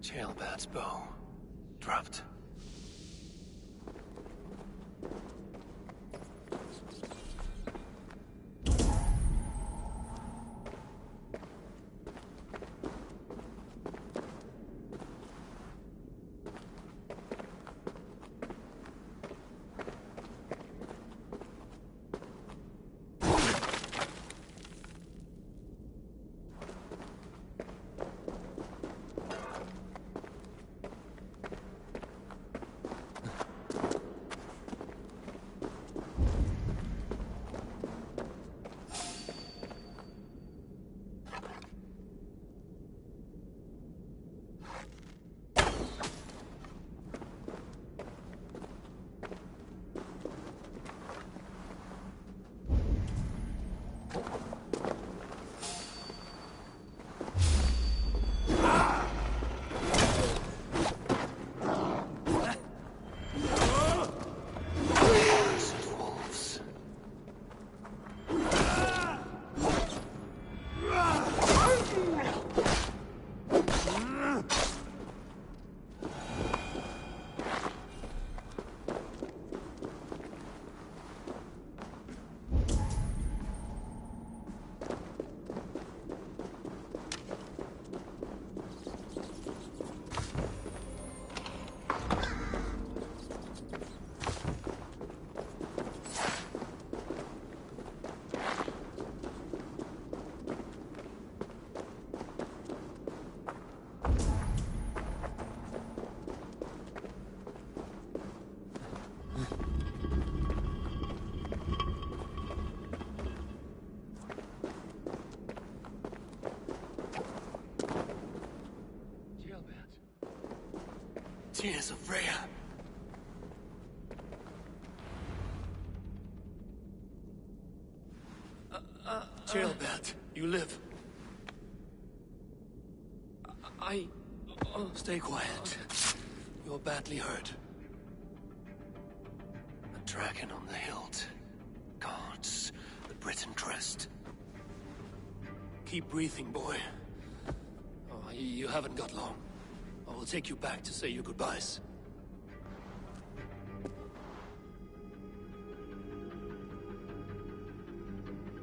Jailbird's bow. Dropped. Tears of Rhea. Jailbird, you live. Stay quiet. You're badly hurt. A dragon on the hilt. Guards the Britain crest. Keep breathing, boy. Oh, you haven't got long. I will take you back to say your goodbyes.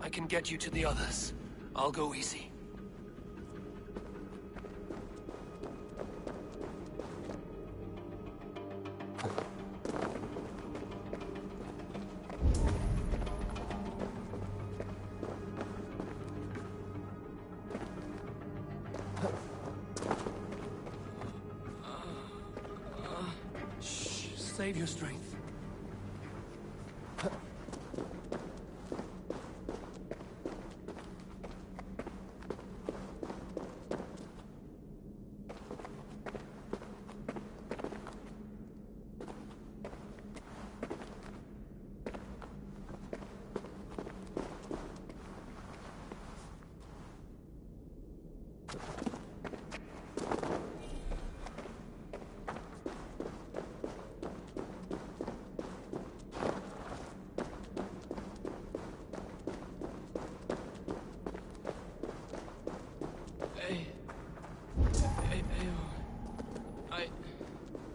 I can get you to the others. I'll go easy. Save your strength.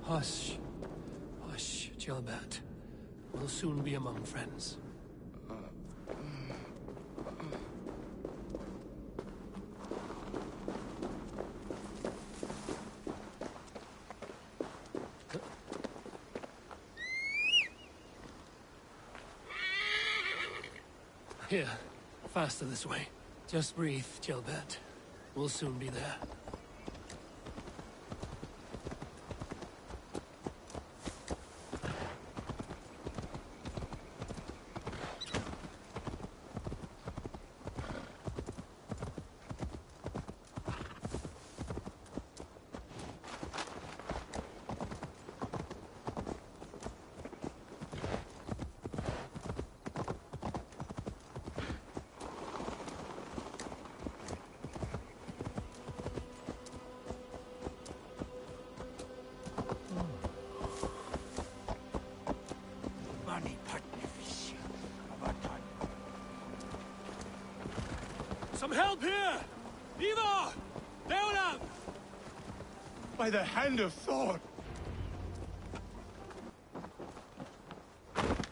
Hush. Hush, Jailbird. We'll soon be among friends. Here. Faster this way. Just breathe, Jailbird. We'll soon be there. help here! Ivar! Leonard! By the hand of Thor!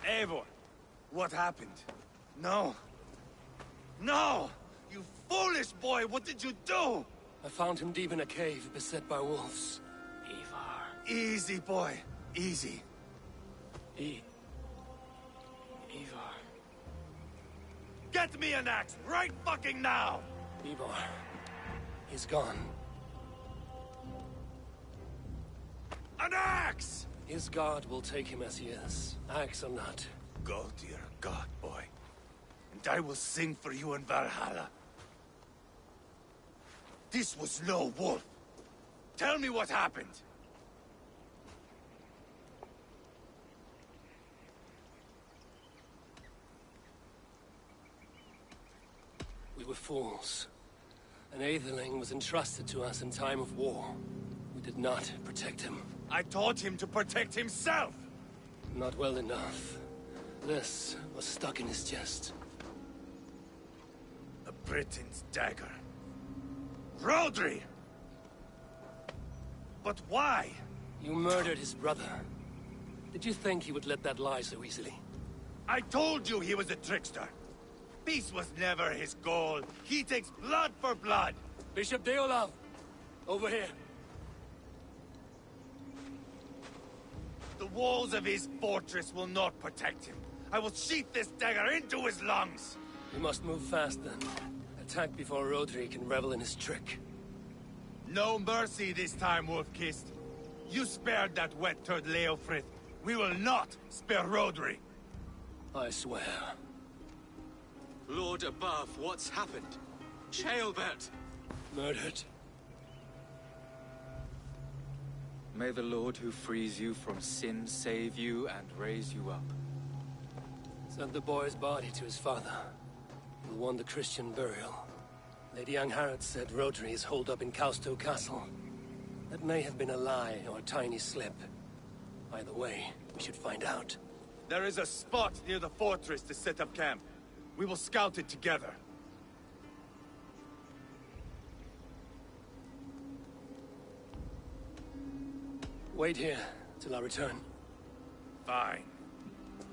Eivor, what happened? No. No! You foolish boy, what did you do? I found him deep in a cave, beset by wolves. Ivar. Easy, boy. Easy. Ivar. Get me an axe, right fucking now! Ivar. He's gone. An axe! His god will take him as he is, axe or not. Go to your god, boy. And I will sing for you in Valhalla. This was no wolf. Tell me what happened. We were fools. An Aetherling was entrusted to us in time of war. We did not protect him. I taught him to protect himself! Not well enough. This was stuck in his chest. A Briton's dagger. Rodri! But why? You murdered his brother. Did you think he would let that lie so easily? I told you he was a trickster. Peace was never his goal. He takes blood for blood. Bishop Deolav! Over here. The walls of his fortress will not protect him. I will sheath this dagger into his lungs. We must move fast then. Attack before Rodri can revel in his trick. No mercy this time, Wolf-Kissed. You spared that wet turd Leofrith. We will not spare Rodri. I swear. Lord above, what's happened? Ceolbert! Murdered. May the Lord who frees you from sin save you and raise you up. Sent the boy's body to his father. He'll want the Christian burial. Lady Angharad said Rodri is holed up in Kausto Castle. That may have been a lie or a tiny slip. Either way, we should find out. There is a spot near the fortress to set up camp. We will scout it together. Wait here till I return. Fine.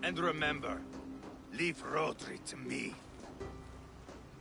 And remember, leave Rodri to me.